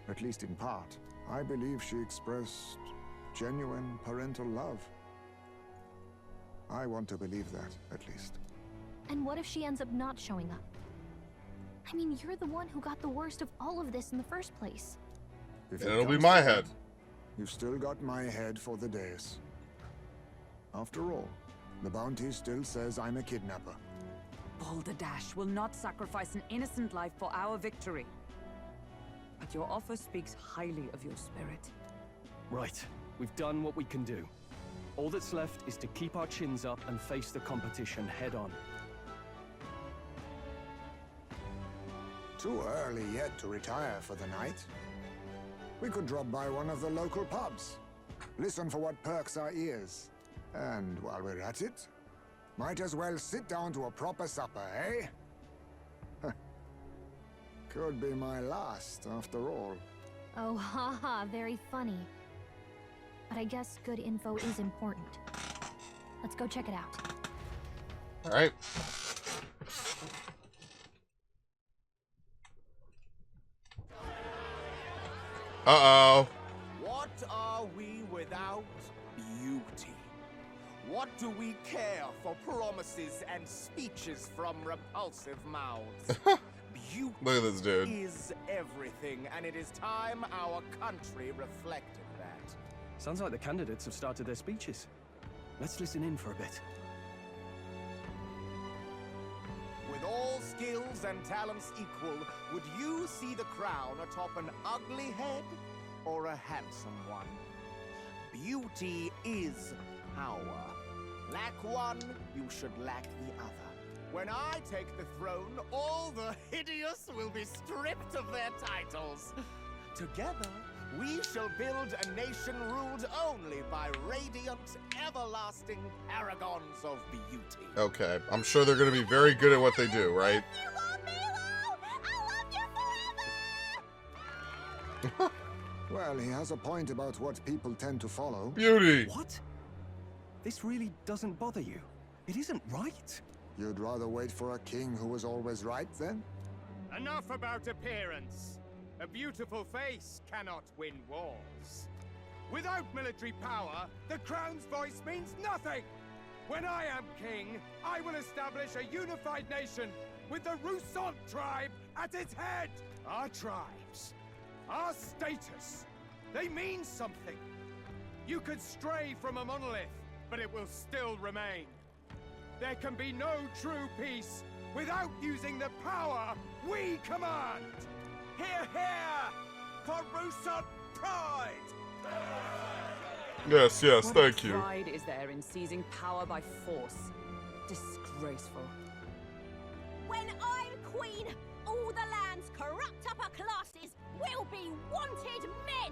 At least in part. I believe she expressed genuine parental love. I want to believe that, at least. And what if she ends up not showing up? I mean, you're the one who got the worst of all of this in the first place. If And it it'll be comes my to that, head. You've still got my head for the days. After all, the bounty still says I'm a kidnapper. Balderdash will not sacrifice an innocent life for our victory. But your offer speaks highly of your spirit. Right. We've done what we can do. All that's left is to keep our chins up and face the competition head on. Too early yet to retire for the night. We could drop by one of the local pubs. Listen for what perks our ears. And while we're at it, might as well sit down to a proper supper, eh? Could be my last, after all. Oh, haha, very funny. but I guess good info is important. Let's go check it out. All right. Uh-oh. What are we without beauty? What do we care for promises and speeches from repulsive mouths? Beauty Look at this dude. is everything, and it is time our country reflected that. Sounds like the candidates have started their speeches. Let's listen in for a bit. With all skills and talents equal, would you see the crown atop an ugly head or a handsome one? Beauty is power. Lack one, you should lack the other. When I take the throne, all the hideous will be stripped of their titles. Together, we shall build a nation ruled only by radiant, everlasting paragons of beauty. Okay, I'm sure they're going to be very good at what they do, right? Well, he has a point about what people tend to follow. Beauty! What? This really doesn't bother you? It isn't right. You'd rather wait for a king who was always right, then? Enough about appearance. A beautiful face cannot win wars. Without military power, the crown's voice means nothing. When I am king, I will establish a unified nation with the Rousant tribe at its head. Our tribes, our status, they mean something. You could stray from a monolith, but it will still remain. There can be no true peace without using the power we command. Hear, hear! For Rousant pride! Yes, What thank you. pride is there in seizing power by force? Disgraceful. When I'm queen, all the land's corrupt upper classes will be wanted men.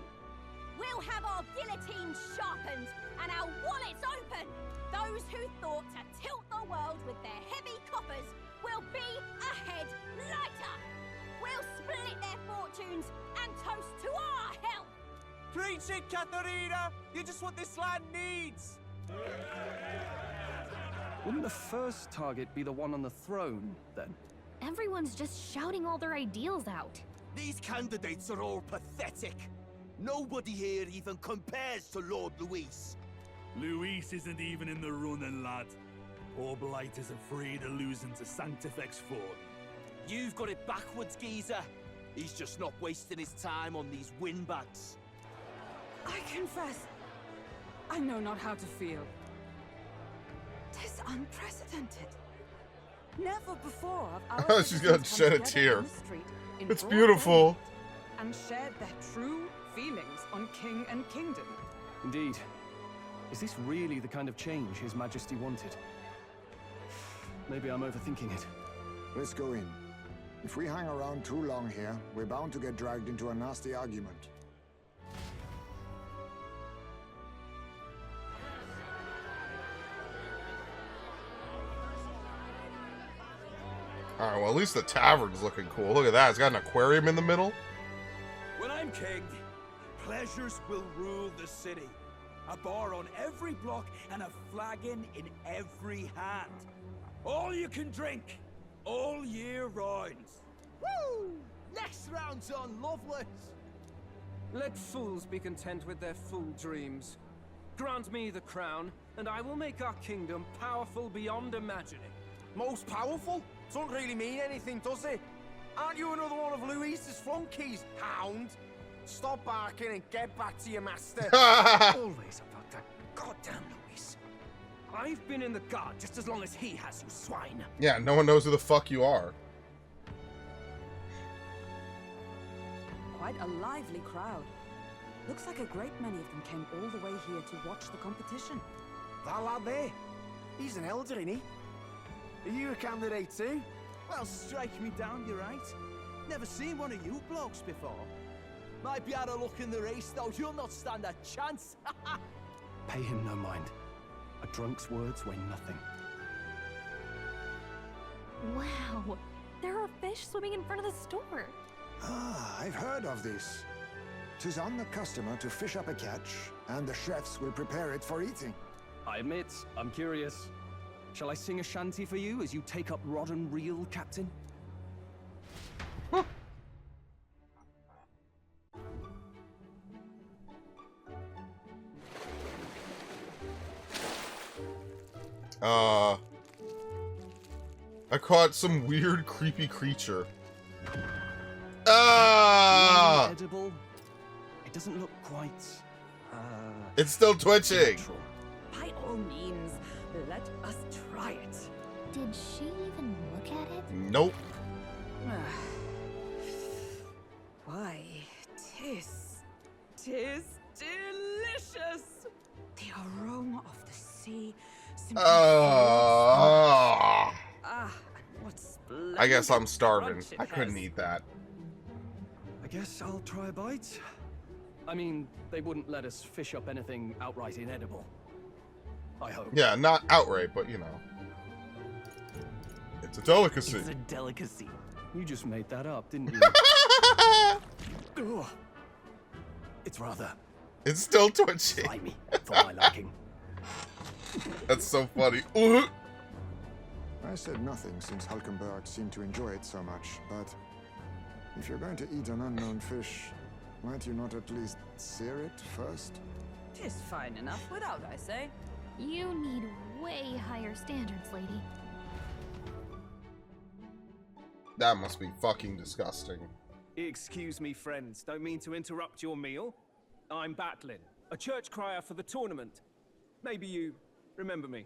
We'll have our guillotines sharpened and our wallets open. Those who thought to tilt the world with their heavy coffers will be a head lighter. We'll split their fortunes and toast to our health. Preach it, Katharina! You're just what this land needs! Wouldn't the first target be the one on the throne, then? Everyone's just shouting all their ideals out. These candidates are all pathetic. Nobody here even compares to Lord Luis. Luis isn't even in the running, lad. Poor Blight is afraid of losing to Sanctifex Ford. You've got it backwards, geezer. He's just not wasting his time on these windbags. I confess, I know not how to feel. 'Tis unprecedented. Never before have our She's gonna citizens shed a come together tear. on the street in It's broad beautiful. daylight and shared their true feelings on king and kingdom. Indeed. Is this really the kind of change His Majesty wanted? Maybe I'm overthinking it. Let's go in. If we hang around too long here, we're bound to get dragged into a nasty argument. Alright, well, at least the tavern's looking cool. Look at that. It's got an aquarium in the middle. When I'm king, pleasures will rule the city. A bar on every block and a flagon in every hand. All you can drink, all year round. Woo! Next round's on Loveless. Let fools be content with their fool dreams. Grant me the crown, and I will make our kingdom powerful beyond imagining. Most powerful? Doesn't really mean anything, does it? Aren't you another one of Luis's flunkies, hound? Stop barking and get back to your master. Always about that goddamn Luis. I've been in the guard just as long as he has, you swine. Yeah, no one knows who the fuck you are. Quite a lively crowd. Looks like a great many of them came all the way here to watch the competition. That lad there, he's an elder, isn't he? Are you a candidate too? Well, strike me down, you're right. Never seen one of you blokes before. Might be out of luck in the race, though. You'll not stand a chance. Pay him no mind. A drunk's words weigh nothing. Wow, there are fish swimming in front of the store. Ah, I've heard of this. 'Tis on the customer to fish up a catch, and the chefs will prepare it for eating. I admit, I'm curious. Shall I sing a shanty for you as you take up rod and reel, Captain? I caught some weird, creepy creature. Ah! Edible? It doesn't look quite. It's still twitching. Natural. By all means, let us try it. Did she even look at it? Nope. Why, tis delicious. The aroma of the sea. simply Ah, and what splendid I guess I'm starving. crunch it I couldn't has. eat that. I guess I'll try a bite. I mean, they wouldn't let us fish up anything outright inedible. I hope. Yeah, not outright, but you know. It's a delicacy. It's a delicacy. You just made that up, didn't you? Ugh. It's rather It's still twitching. slimy for my liking. That's so funny. Ooh. I said nothing since Hulkenberg seemed to enjoy it so much, but if you're going to eat an unknown fish, might you not at least sear it first? Tis fine enough without, I say. You need way higher standards, lady. That must be fucking disgusting. Excuse me, friends. Don't mean to interrupt your meal. I'm Batlin, a church crier for the tournament. Maybe you remember me.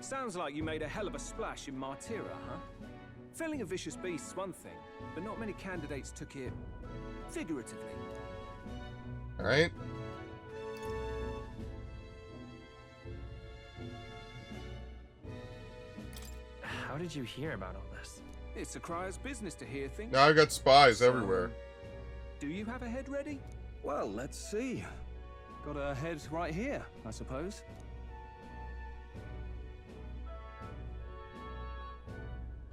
Sounds like you made a hell of a splash in Martira, huh? Felling a vicious beast's one thing, but not many candidates took it figuratively. Alright. How did you hear about all this? It's a crier's business to hear things. Now I got spies everywhere. Do you have a head ready? Well, let's see. Got a head right here, I suppose.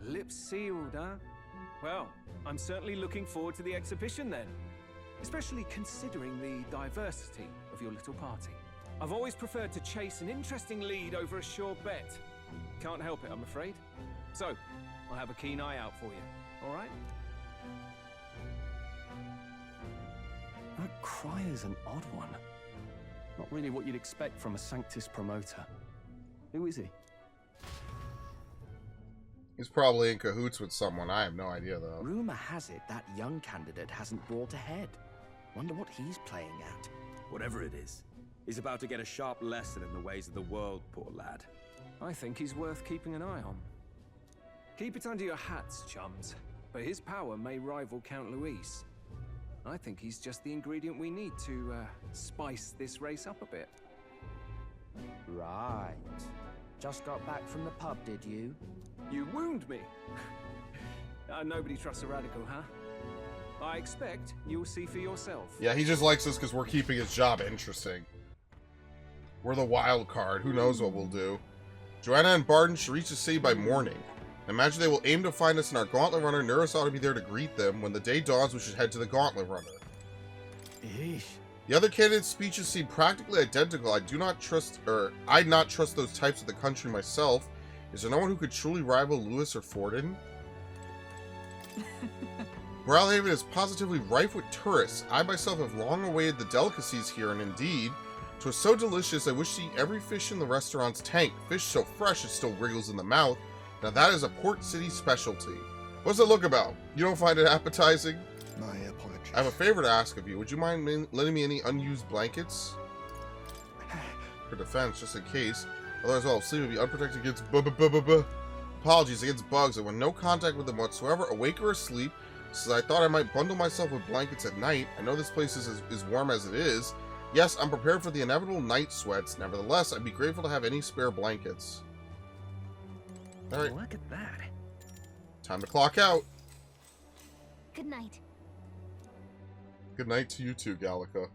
Lips sealed, huh? Well, I'm certainly looking forward to the exhibition then. Especially considering the diversity of your little party. I've always preferred to chase an interesting lead over a sure bet. Can't help it, I'm afraid. So, I'll have a keen eye out for you, all right? That cry is an odd one. Not really what you'd expect from a Sanctus promoter. Who is he? He's probably in cahoots with someone. I have no idea, though. Rumor has it that young candidate hasn't brought ahead. Wonder what he's playing at. Whatever it is, he's about to get a sharp lesson in the ways of the world, poor lad. I think he's worth keeping an eye on. Keep it under your hats, chums, but his power may rival Count Luis. I think he's just the ingredient we need to spice this race up a bit. Right. Just got back from the pub, did you? You wound me. Nobody trusts a radical, huh? I expect you'll see for yourself. Yeah, he just likes us because we're keeping his job interesting. We're the wild card. Who knows what we'll do? Joanna and Barden should reach the city by morning. Imagine they will aim to find us in our Gauntlet Runner. Neuros ought to be there to greet them. When the day dawns, we should head to the Gauntlet Runner. Eesh. The other candidates' speeches seem practically identical. I'd not trust those types of the country myself. Is there no one who could truly rival Lewis or Forden? Moralhaven is positively rife with tourists. I myself have long awaited the delicacies here, and indeed, 'twas so delicious I wish to eat every fish in the restaurant's tank. Fish so fresh it still wriggles in the mouth. Now that is a Port City specialty. What's it look about? You don't find it appetizing? My apologies. I have a favor to ask of you. Would you mind lending me any unused blankets? For defense, just in case. Otherwise, I'll sleep and be unprotected against apologies against bugs. I want no contact with them whatsoever, awake or asleep, so I thought I might bundle myself with blankets at night. I know this place is warm as it is. Yes, I'm prepared for the inevitable night sweats. Nevertheless, I'd be grateful to have any spare blankets. Alright. Look at that. Time to clock out. Good night. Good night to you too, Gallica.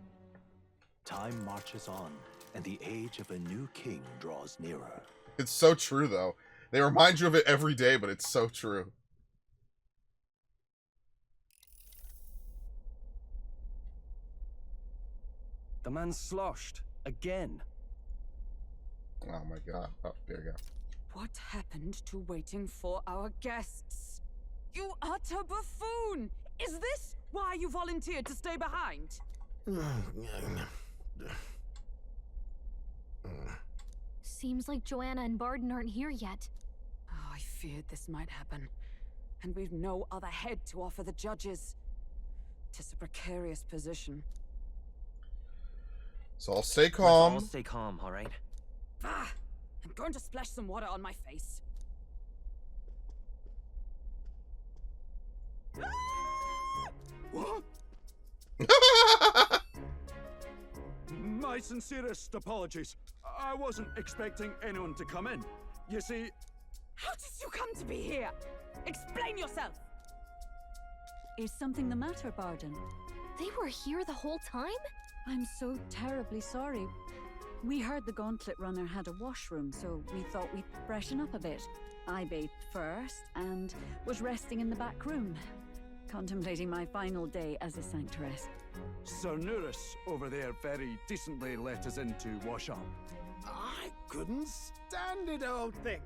Time marches on, and the age of a new king draws nearer. It's so true, though. They remind you of it every day, but it's so true. The man's sloshed. Again. Oh my god. Oh, there you go. What happened to waiting for our guests? You utter buffoon! Is this why you volunteered to stay behind? Seems like Joanna and Barden aren't here yet. Oh, I feared this might happen. And we've no other head to offer the judges. 'Tis a precarious position. So I'll stay calm. Let's all stay calm, all right? Ah! I'm going to splash some water on my face. What? My sincerest apologies. I wasn't expecting anyone to come in. You see... How did you come to be here? Explain yourself! Is something the matter, Barden? They were here the whole time? I'm so terribly sorry. We heard the Gauntlet Runner had a washroom, so we thought we'd freshen up a bit. I bathed first and was resting in the back room, contemplating my final day as a sanctoress. Sir Nuris over there very decently let us in to wash up. I couldn't stand it, old thing.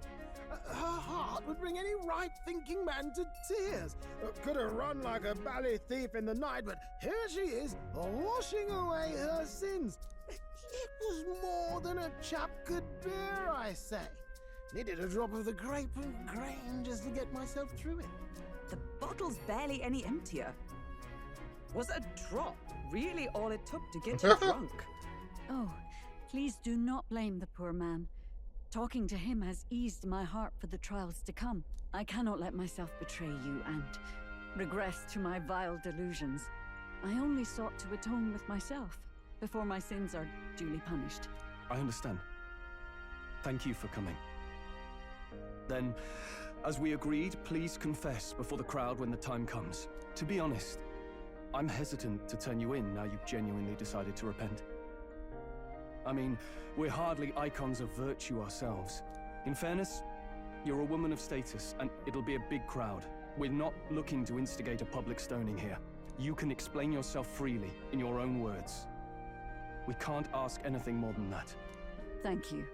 Her heart would bring any right-thinking man to tears. Could have run like a bally thief in the night, but here she is, washing away her sins. It was more than a chap could bear, I say. Needed a drop of the grape and grain just to get myself through it. The bottle's barely any emptier. Was a drop really all it took to get you drunk? Oh, please do not blame the poor man. Talking to him has eased my heart for the trials to come. I cannot let myself betray you and regress to my vile delusions. I only sought to atone with myself before my sins are duly punished. I understand. Thank you for coming. Then, as we agreed, please confess before the crowd when the time comes. To be honest, I'm hesitant to turn you in now you've genuinely decided to repent. I mean, we're hardly icons of virtue ourselves. In fairness, you're a woman of status, and it'll be a big crowd. We're not looking to instigate a public stoning here. You can explain yourself freely, in your own words. We can't ask anything more than that. Thank you.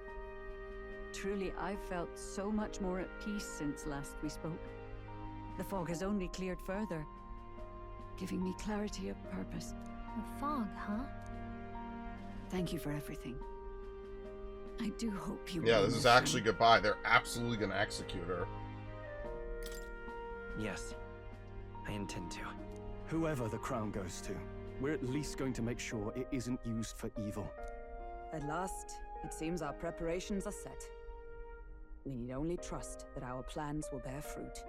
Truly, I've felt so much more at peace since last we spoke. The fog has only cleared further, giving me clarity of purpose. The fog, huh? Thank you for everything. I do hope you... Yeah, this is actually goodbye. They're absolutely gonna execute her. Yes, I intend to. Whoever the crown goes to, we're at least going to make sure it isn't used for evil. At last, it seems our preparations are set. We need only trust that our plans will bear fruit.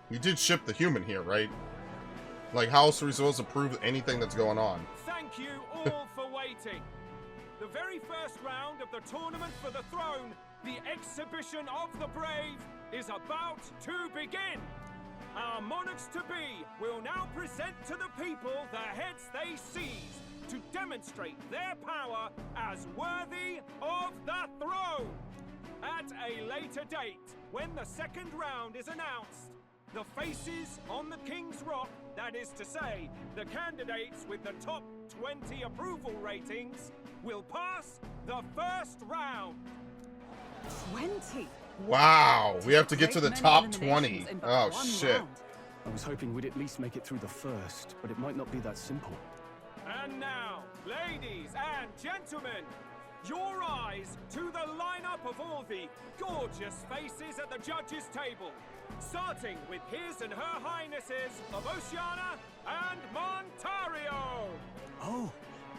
You did ship the human here, right? Like, how else are we supposed to prove anything that's going on? Thank you all for waiting. The very first round of the tournament for the throne, the exhibition of the brave, is about to begin. Our monarchs-to-be will now present to the people the heads they seized to demonstrate their power as worthy of the throne. At a later date, when the second round is announced, the faces on the King's Rock, that is to say, the candidates with the top 20 approval ratings, will pass the first round. 20? Wow, we have to get to the top 20. Oh, shit. I was hoping we'd at least make it through the first, but it might not be that simple. And now, ladies and gentlemen, your eyes to the lineup of all the gorgeous faces at the judges' table, starting with His and Her Highnesses of Oceania and Montario. Oh,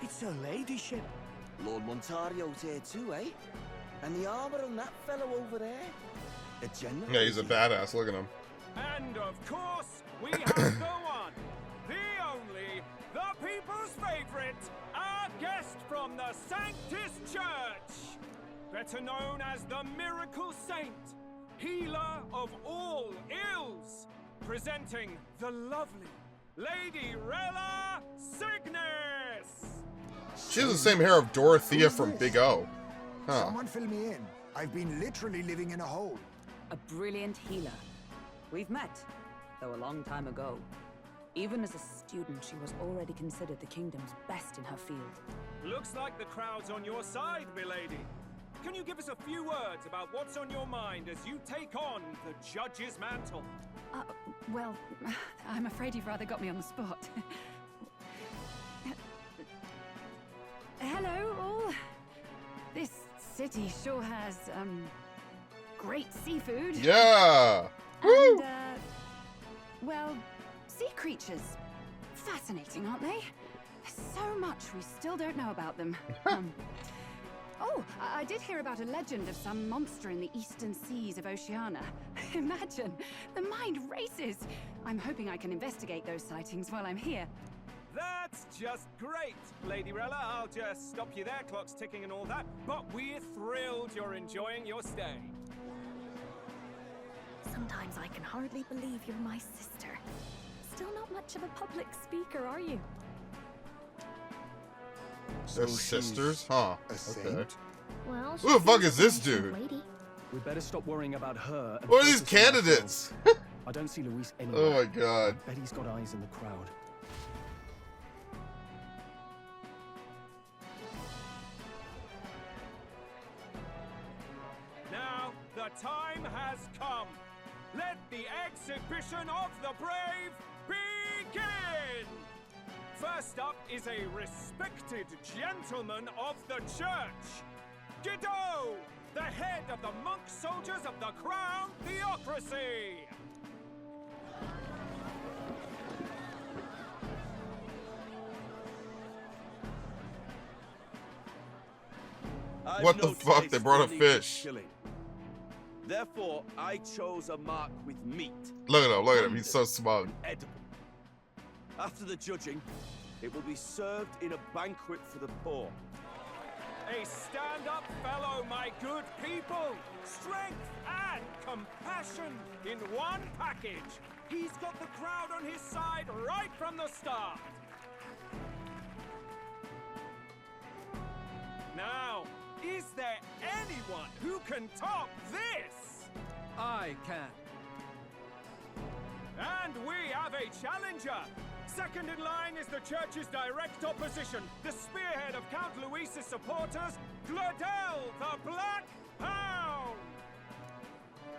it's her ladyship. Lord Montario's here too, eh? And the armor on that fellow over there. A general. Yeah, he's a badass. Look at him. And of course, we have the one, the only, the people's favorite, our guest from the Sanctus Church, better known as the Miracle Saint, healer of all ills, presenting the lovely Lady Rella Cygnus. She has the same hair of Dorothea from Big O. Huh. Someone fill me in. I've been literally living in a hole. a brilliant healer. We've met, though a long time ago. Even as a student, she was already considered the kingdom's best in her field. Looks like the crowd's on your side, milady. Can you give us a few words about what's on your mind as you take on the judge's mantle? Well, I'm afraid you've rather got me on the spot. Hello, all. This city sure has, great seafood. Yeah! And, well, sea creatures. Fascinating, aren't they? There's so much we still don't know about them. Oh, I did hear about a legend of some monster in the eastern seas of Oceania. Imagine, the mind races. I'm hoping I can investigate those sightings while I'm here. That's just great, Lady Rella. I'll just stop you there, clock's ticking and all that. But we're thrilled you're enjoying your stay. Sometimes I can hardly believe you're my sister. Still not much of a public speaker, are you? They're sisters? Huh. Okay. Well, Who the fuck is this dude? We better stop worrying about her. And What are these focus on candidates? ourselves. I don't see Luis anywhere. Oh my god. Betty's got eyes in the crowd. Now, the time has come. Let the exhibition of the brave begin! First up is a respected gentleman of the church, Guido, the head of the monk soldiers of the Crown Theocracy. What the fuck? They brought a fish. Therefore, I chose a mark with meat. Look at him, look at him. He's so smug. Edible. After the judging, it will be served in a banquet for the poor. A stand-up fellow, my good people. Strength and compassion in one package. He's got the crowd on his side right from the start. Now, is there anyone who can top this? I can. And we have a challenger. Second in line is the church's direct opposition, the spearhead of Count Luis's supporters, Gladel, the Black Hound!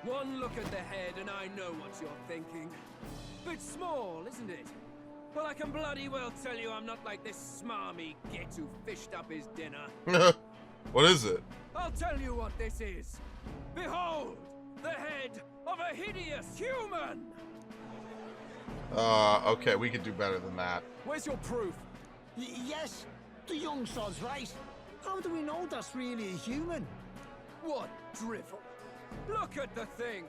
One look at the head and I know what you're thinking. Bit small, isn't it? Well, I can bloody well tell you I'm not like this smarmy git who fished up his dinner. What is it? I'll tell you what this is. Behold, the head of a hideous human! Okay, we could do better than that. Where's your proof? Yes, the young sod's right. How do we know that's really a human? What drivel? Look at the thing!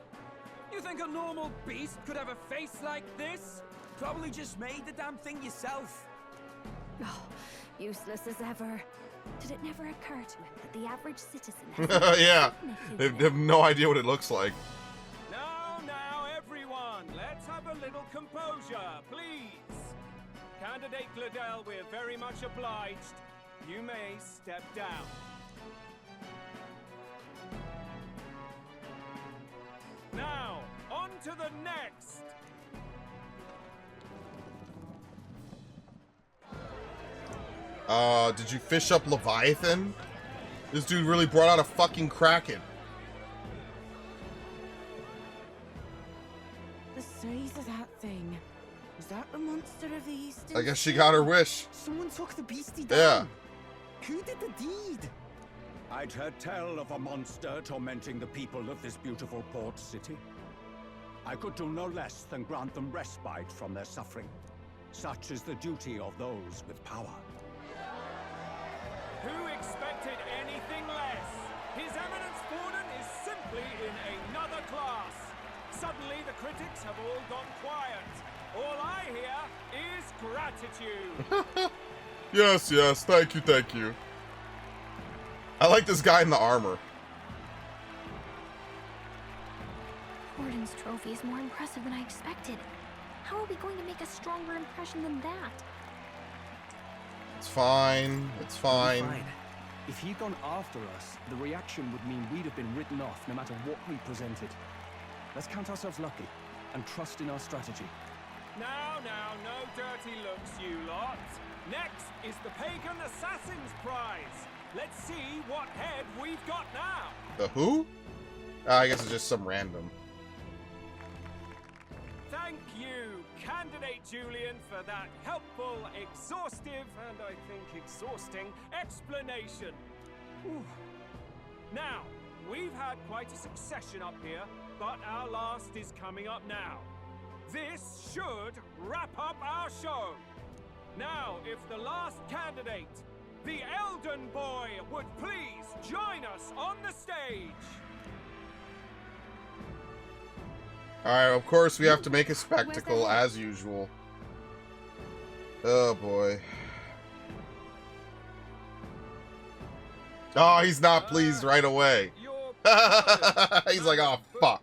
You think a normal beast could have a face like this? Probably just made the damn thing yourself. Oh, useless as ever. Did it never occur to him that the average citizen has Yeah, they have no idea what it looks like. Now, everyone, let's have a little composure, please. Candidate Gladel, we're very much obliged. You may step down. Now, on to the next. Did you fish up Leviathan? This dude really brought out a fucking Kraken. The size of that thing. Is that the monster of the Eastern? I guess she got her wish. Someone took the beastie down. Yeah. Who did the deed? I'd heard tell of a monster tormenting the people of this beautiful port city. I could do no less than grant them respite from their suffering. Such is the duty of those with power. Who expected anything less? His Eminence Forden is simply in another class. Suddenly the critics have all gone quiet. All I hear is gratitude. Yes, thank you. I like this guy in the armor. Forden's trophy is more impressive than I expected. How are we going to make a stronger impression than that? It's fine. If he'd gone after us, the reaction would mean we'd have been written off no matter what we presented. Let's count ourselves lucky and trust in our strategy. Now, no dirty looks, you lot. Next is the Pagan Assassin's Prize. Let's see what head we've got now. The who? I guess it's just some random. Thank you, Candidate Julian, for that helpful, exhaustive, and I think exhausting explanation. Whew. Now, we've had quite a succession up here, but our last is coming up now. This should wrap up our show. Now, if the last candidate, the Elden Boy, would please join us on the stage. Alright, of course we have to make a spectacle, as usual. Oh boy. Oh, he's not pleased right away. He's like, oh, fuck.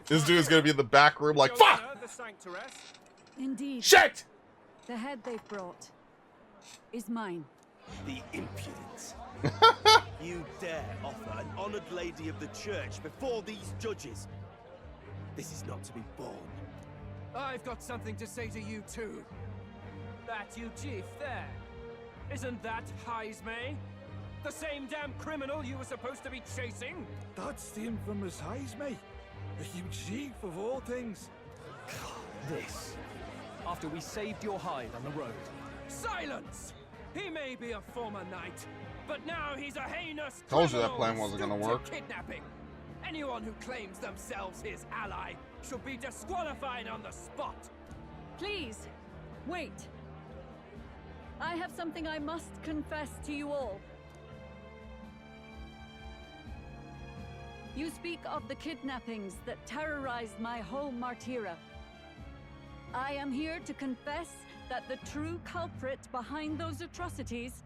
This dude's gonna be in the back room like, fuck! Indeed. Shit! The head they've brought is mine. The impudence. You dare offer an honored lady of the church before these judges? This is not to be borne. I've got something to say to you too. That you chief there. Isn't that Heismay? The same damn criminal you were supposed to be chasing? That's the infamous Heismay. You chief of all things. This. After we saved your hide on the road. Silence! He may be a former knight, but now he's a heinous Told you that criminal plan wasn't gonna stooped work. to kidnapping. Anyone who claims themselves his ally should be disqualified on the spot. Please, wait. I have something I must confess to you all. You speak of the kidnappings that terrorized my home, Martira. I am here to confess that the true culprit behind those atrocities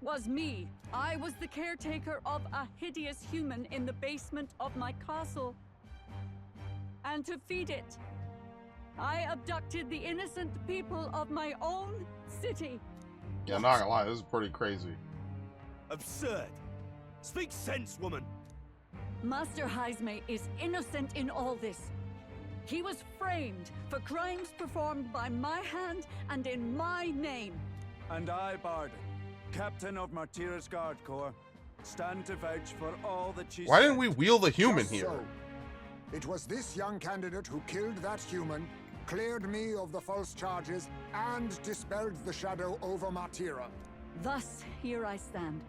was me. I was the caretaker of a hideous human in the basement of my castle. And to feed it, I abducted the innocent people of my own city. Yeah, I'm not gonna lie, this is pretty crazy. Absurd. Speak sense, woman. Master Heismay is innocent in all this. He was framed for crimes performed by my hand and in my name. And I, Barden, captain of Martira's Guard Corps, stand to vouch for all that she Why said. didn't we wheel the human Just here? so. It was this young candidate who killed that human, cleared me of the false charges, and dispelled the shadow over Martira. Thus, here I stand.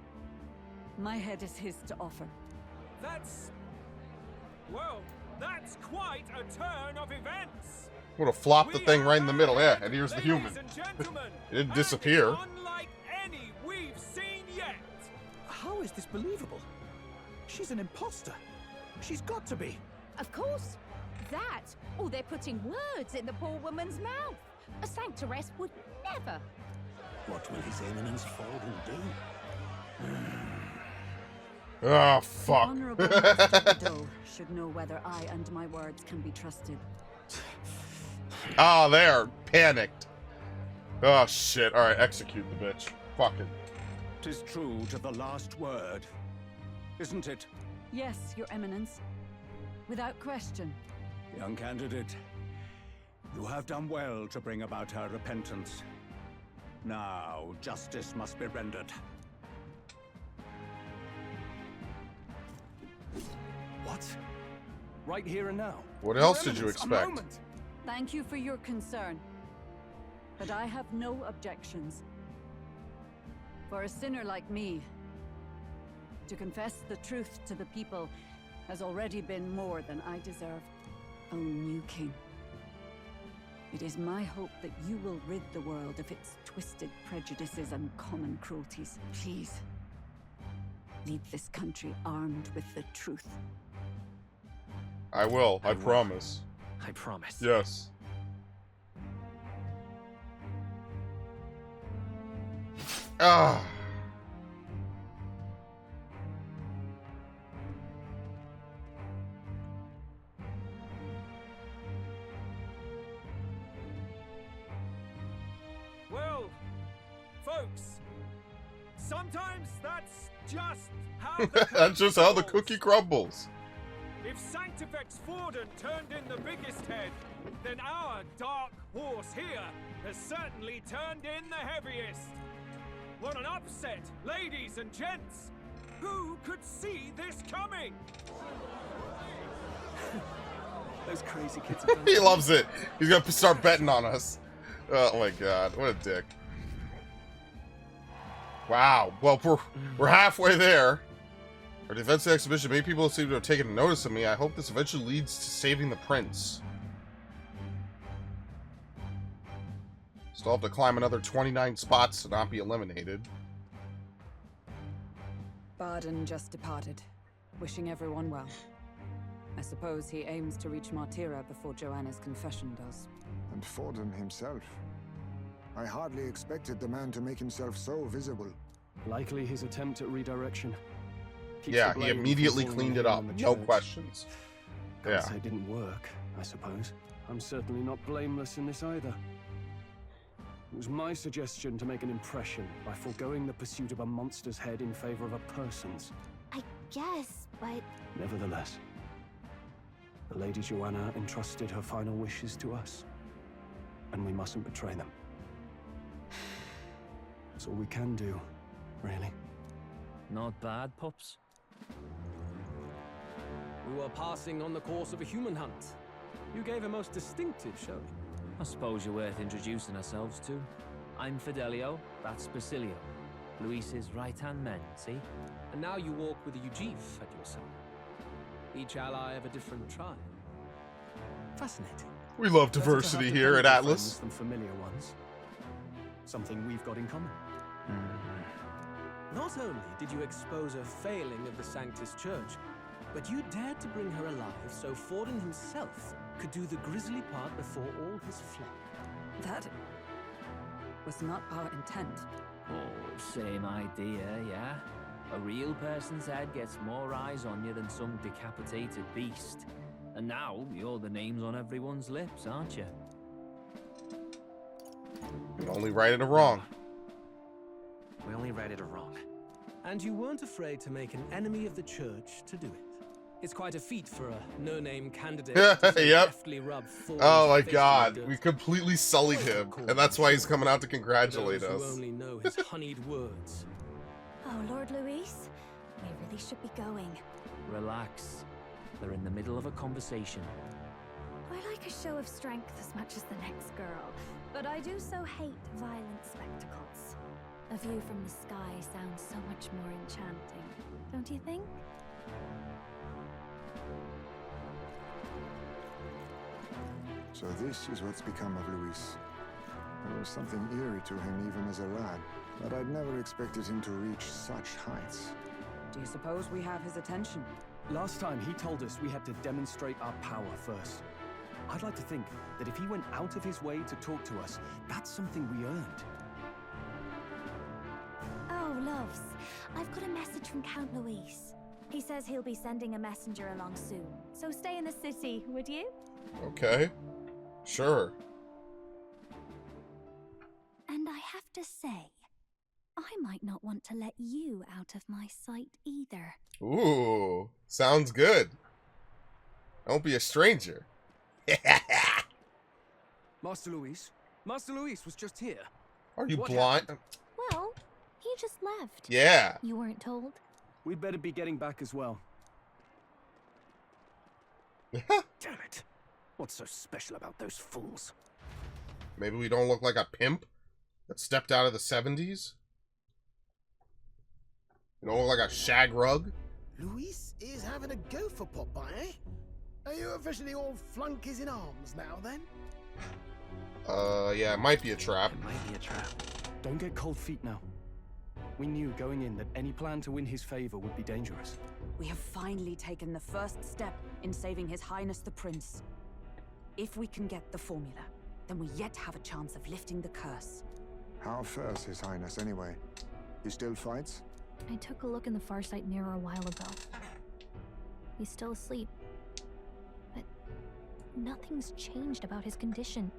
My head is his to offer. Well, that's quite a turn of events. Would have flopped the thing right in the middle. Yeah, and here's the human. It didn't disappear. Unlike any we've seen yet. How is this believable? She's an imposter. She's got to be. Of course. That, or they're putting words in the poor woman's mouth. A sanctoress would never. What will His Eminence Falden do? Oh, fuck. Honorable Master Godot should know whether I and my words can be trusted. Ah, there. Panicked. Oh, shit. Alright, execute the bitch. Fucking. 'Tis true to the last word, isn't it? Yes, Your Eminence. Without question. Young candidate, you have done well to bring about her repentance. Now, justice must be rendered. What? Right here and now? What else did you expect? Thank you for your concern. But I have no objections. For a sinner like me, to confess the truth to the people has already been more than I deserve. O new king, it is my hope that you will rid the world of its twisted prejudices and common cruelties. Please, lead this country armed with the truth. I will. I promise. I promise. Yes. Ah. Well, folks, sometimes that's just how the That's just how the cookie crumbles. If Sanctifex Forden turned in the biggest head, then our dark horse here has certainly turned in the heaviest. What an upset, ladies and gents! Who could see this coming? Those crazy kids are He loves it. He's gonna start betting on us. Oh my god, what a dick. Wow. Well, we're halfway there. Our defensive exhibition, many people seem to have taken notice of me. I hope this eventually leads to saving the prince. Still have to climb another 29 spots to not be eliminated. Barden just departed, wishing everyone well. I suppose he aims to reach Martira before Joanna's confession does. And Forden himself. I hardly expected the man to make himself so visible. Likely his attempt at redirection. Keeps Yeah, the he blame immediately from cleaned it falling up. on the No church. questions. Can't Yeah. say it didn't work, I suppose. I'm certainly not blameless in this either. It was my suggestion to make an impression by foregoing the pursuit of a monster's head in favor of a person's. I guess, but Nevertheless, the Lady Joanna entrusted her final wishes to us, and we mustn't betray them. That's all we can do, really. Not bad, pups. We were passing on the course of a human hunt. You gave a most distinctive showing. I suppose you're worth introducing ourselves to. I'm Fidelio, that's Basilio. Luis's right-hand man, see? And now you walk with a Ujif at your side. Each ally of a different tribe. Fascinating. We love Better to have diversity here at dependable Atlas. friends than familiar ones. Something we've got in common. Not only did you expose a failing of the Sanctus Church, but you dared to bring her alive so Forden himself could do the grisly part before all his flock. That was not our intent. Oh, same idea, yeah? A real person's head gets more eyes on you than some decapitated beast. And now, you're the names on everyone's lips, aren't you? We only right and a wrong. We only righted a wrong. And you weren't afraid to make an enemy of the church to do it. It's quite a feat for a no-name candidate to so Yep. deftly rub Oh my face god, in the we dirt. completely sullied him, and that's why he's coming out to congratulate Those who us. only know his honeyed words. Oh, Lord Luis, we really should be going. Relax. They're in the middle of a conversation. I like a show of strength as much as the next girl, but I do so hate violent spectacles. A view from the sky sounds so much more enchanting, don't you think? So this is what's become of Luis. There was something eerie to him even as a lad, but I'd never expected him to reach such heights. Do you suppose we have his attention? Last time he told us we had to demonstrate our power first. I'd like to think that if he went out of his way to talk to us, that's something we earned. Oh, loves, I've got a message from Count Luis. He says he'll be sending a messenger along soon, so stay in the city, would you? Okay. Sure. And I have to say, I might not want to let you out of my sight either. Ooh, sounds good. Don't be a stranger. Master Luis was just here. Are you What blind? happened? Well, he just left. Yeah. You weren't told? We'd better be getting back as well. Damn it. What's so special about those fools? Maybe we don't look like a pimp that stepped out of the 70s? You don't look like a shag rug? Luis is having a go for Popeye, eh? Are you officially all flunkies in arms now, then? Yeah, it might be a trap. Might be a trap. Don't get cold feet now. We knew going in that any plan to win his favor would be dangerous. We have finally taken the first step in saving His Highness the Prince. If we can get the formula, then we yet have a chance of lifting the curse. How fares His Highness anyway? He still fights? I took a look in the Farsight mirror a while ago. He's still asleep. But nothing's changed about his condition.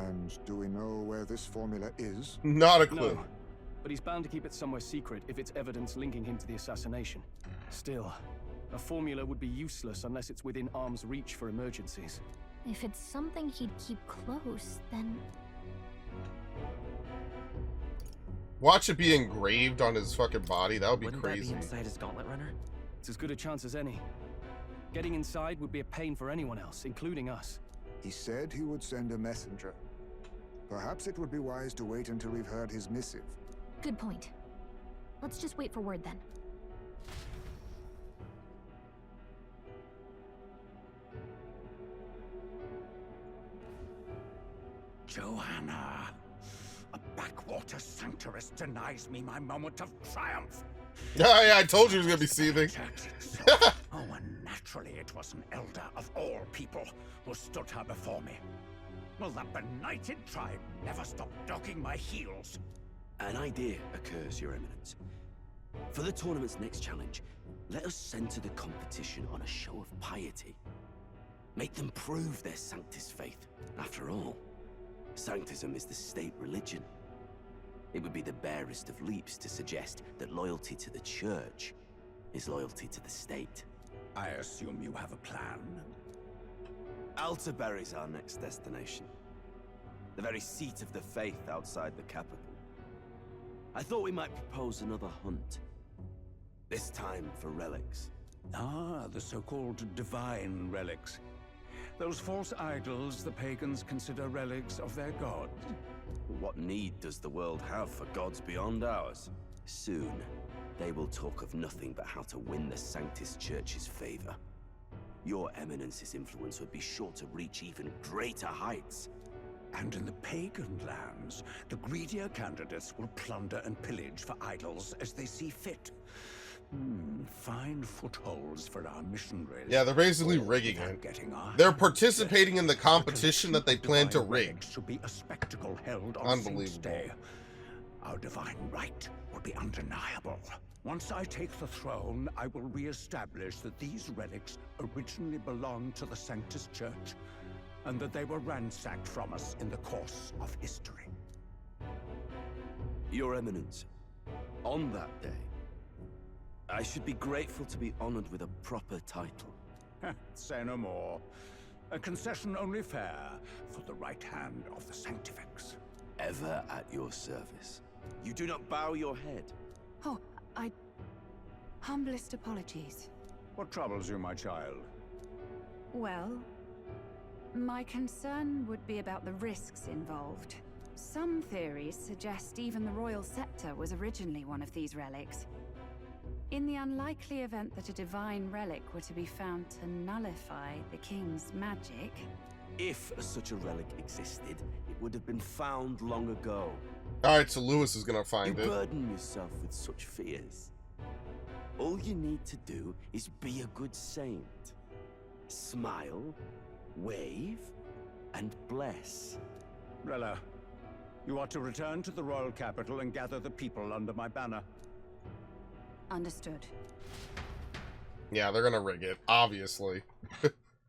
And do we know where this formula is? Not a clue. No, but he's bound to keep it somewhere secret if it's evidence linking him to the assassination. Still, A formula would be useless unless it's within arm's reach for emergencies. If it's something he'd keep close, then... Watch it be engraved on his fucking body. That would be Wouldn't crazy. that be inside his gauntlet runner? It's as good a chance as any. Getting inside would be a pain for anyone else, including us. He said he would send a messenger. Perhaps it would be wise to wait until we've heard his missive. Good point. Let's just wait for word then. Johanna, a backwater sanctuarist denies me my moment of triumph. Yeah, I told you he was gonna be seething. Oh, and naturally it was an elder of all people who stood her before me. Will that benighted tribe never stop dogging my heels? An idea occurs, Your Eminence. For the tournament's next challenge, let us center the competition on a show of piety. Make them prove their Sanctus faith. After all, Sanctism is the state religion. It would be the barest of leaps to suggest that loyalty to the Church is loyalty to the state. I assume you have a plan? Altaberry's our next destination. The very seat of the faith outside the capital. I thought we might propose another hunt. This time for relics. Ah, the so-called divine relics. Those false idols the pagans consider relics of their gods. What need does the world have for gods beyond ours? Soon, they will talk of nothing but how to win the Sanctus Church's favor. Your Eminence's influence would be sure to reach even greater heights. And in the pagan lands, the greedier candidates will plunder and pillage for idols as they see fit. Fine footholds for our missionaries. Yeah, they're basically rigging it. They're participating in the competition that they plan to rig. Should be a spectacle held on Unbelievable. Day. Our divine right will be undeniable. Once I take the throne, I will re-establish that these relics originally belonged to the Sanctus Church, and that they were ransacked from us in the course of history. Your Eminence, on that day, I should be grateful to be honored with a proper title. Say no more. A concession only fair for the right hand of the Sanctifex. Ever at your service. You do not bow your head. Oh, humblest apologies. What troubles you, my child? Well, my concern would be about the risks involved. Some theories suggest even the royal scepter was originally one of these relics. In the unlikely event that a divine relic were to be found to nullify the king's magic... If such a relic existed, it would have been found long ago. Alright, so Lewis is gonna find you it. burden yourself with such fears. All you need to do is be a good saint. Smile, wave, and bless. Rella, you are to return to the royal capital and gather the people under my banner. Understood. Yeah, they're gonna rig it, obviously.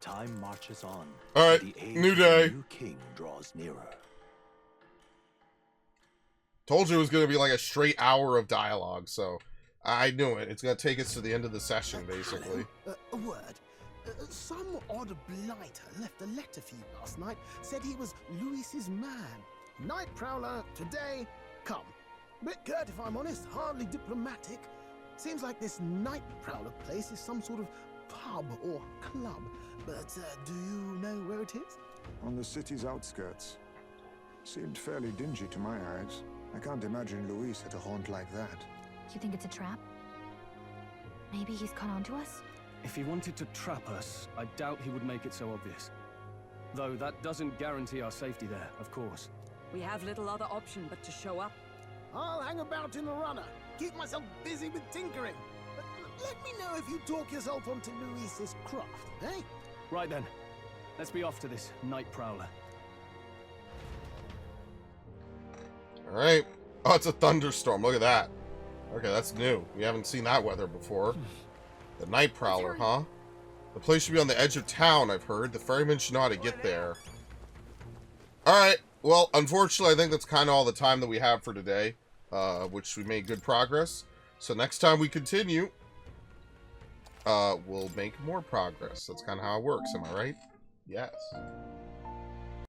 Time marches on. Alright, The age new of the day. new king draws nearer. Told you it was gonna be like a straight hour of dialogue, so I knew it. It's gonna take us to the end of the session, basically. A word. Some odd blighter left a letter for you last night. Said he was Louis's man. Night Prowler, today, come. Bit curt if I'm honest, hardly diplomatic. Seems like this Night Prowler place is some sort of pub or club. But do you know where it is? On the city's outskirts. Seemed fairly dingy to my eyes. I can't imagine Louis at a haunt like that. You think it's a trap? Maybe he's caught on to us? If he wanted to trap us, I doubt he would make it so obvious. Though that doesn't guarantee our safety there, of course. We have little other option but to show up. I'll hang about in the runner. Keep myself busy with tinkering. But let me know if you talk yourself onto Louis's craft, eh? Right then. Let's be off to this Night Prowler. Alright. Oh, it's a thunderstorm. Look at that. Okay, that's new. We haven't seen that weather before. The Night Prowler, huh? The place should be on the edge of town, I've heard. The ferryman should know how to get there. Alright. Well, unfortunately, I think that's kind of all the time that we have for today. Which we made good progress. So next time we continue, we'll make more progress. That's kind of how it works. Am I right? Yes.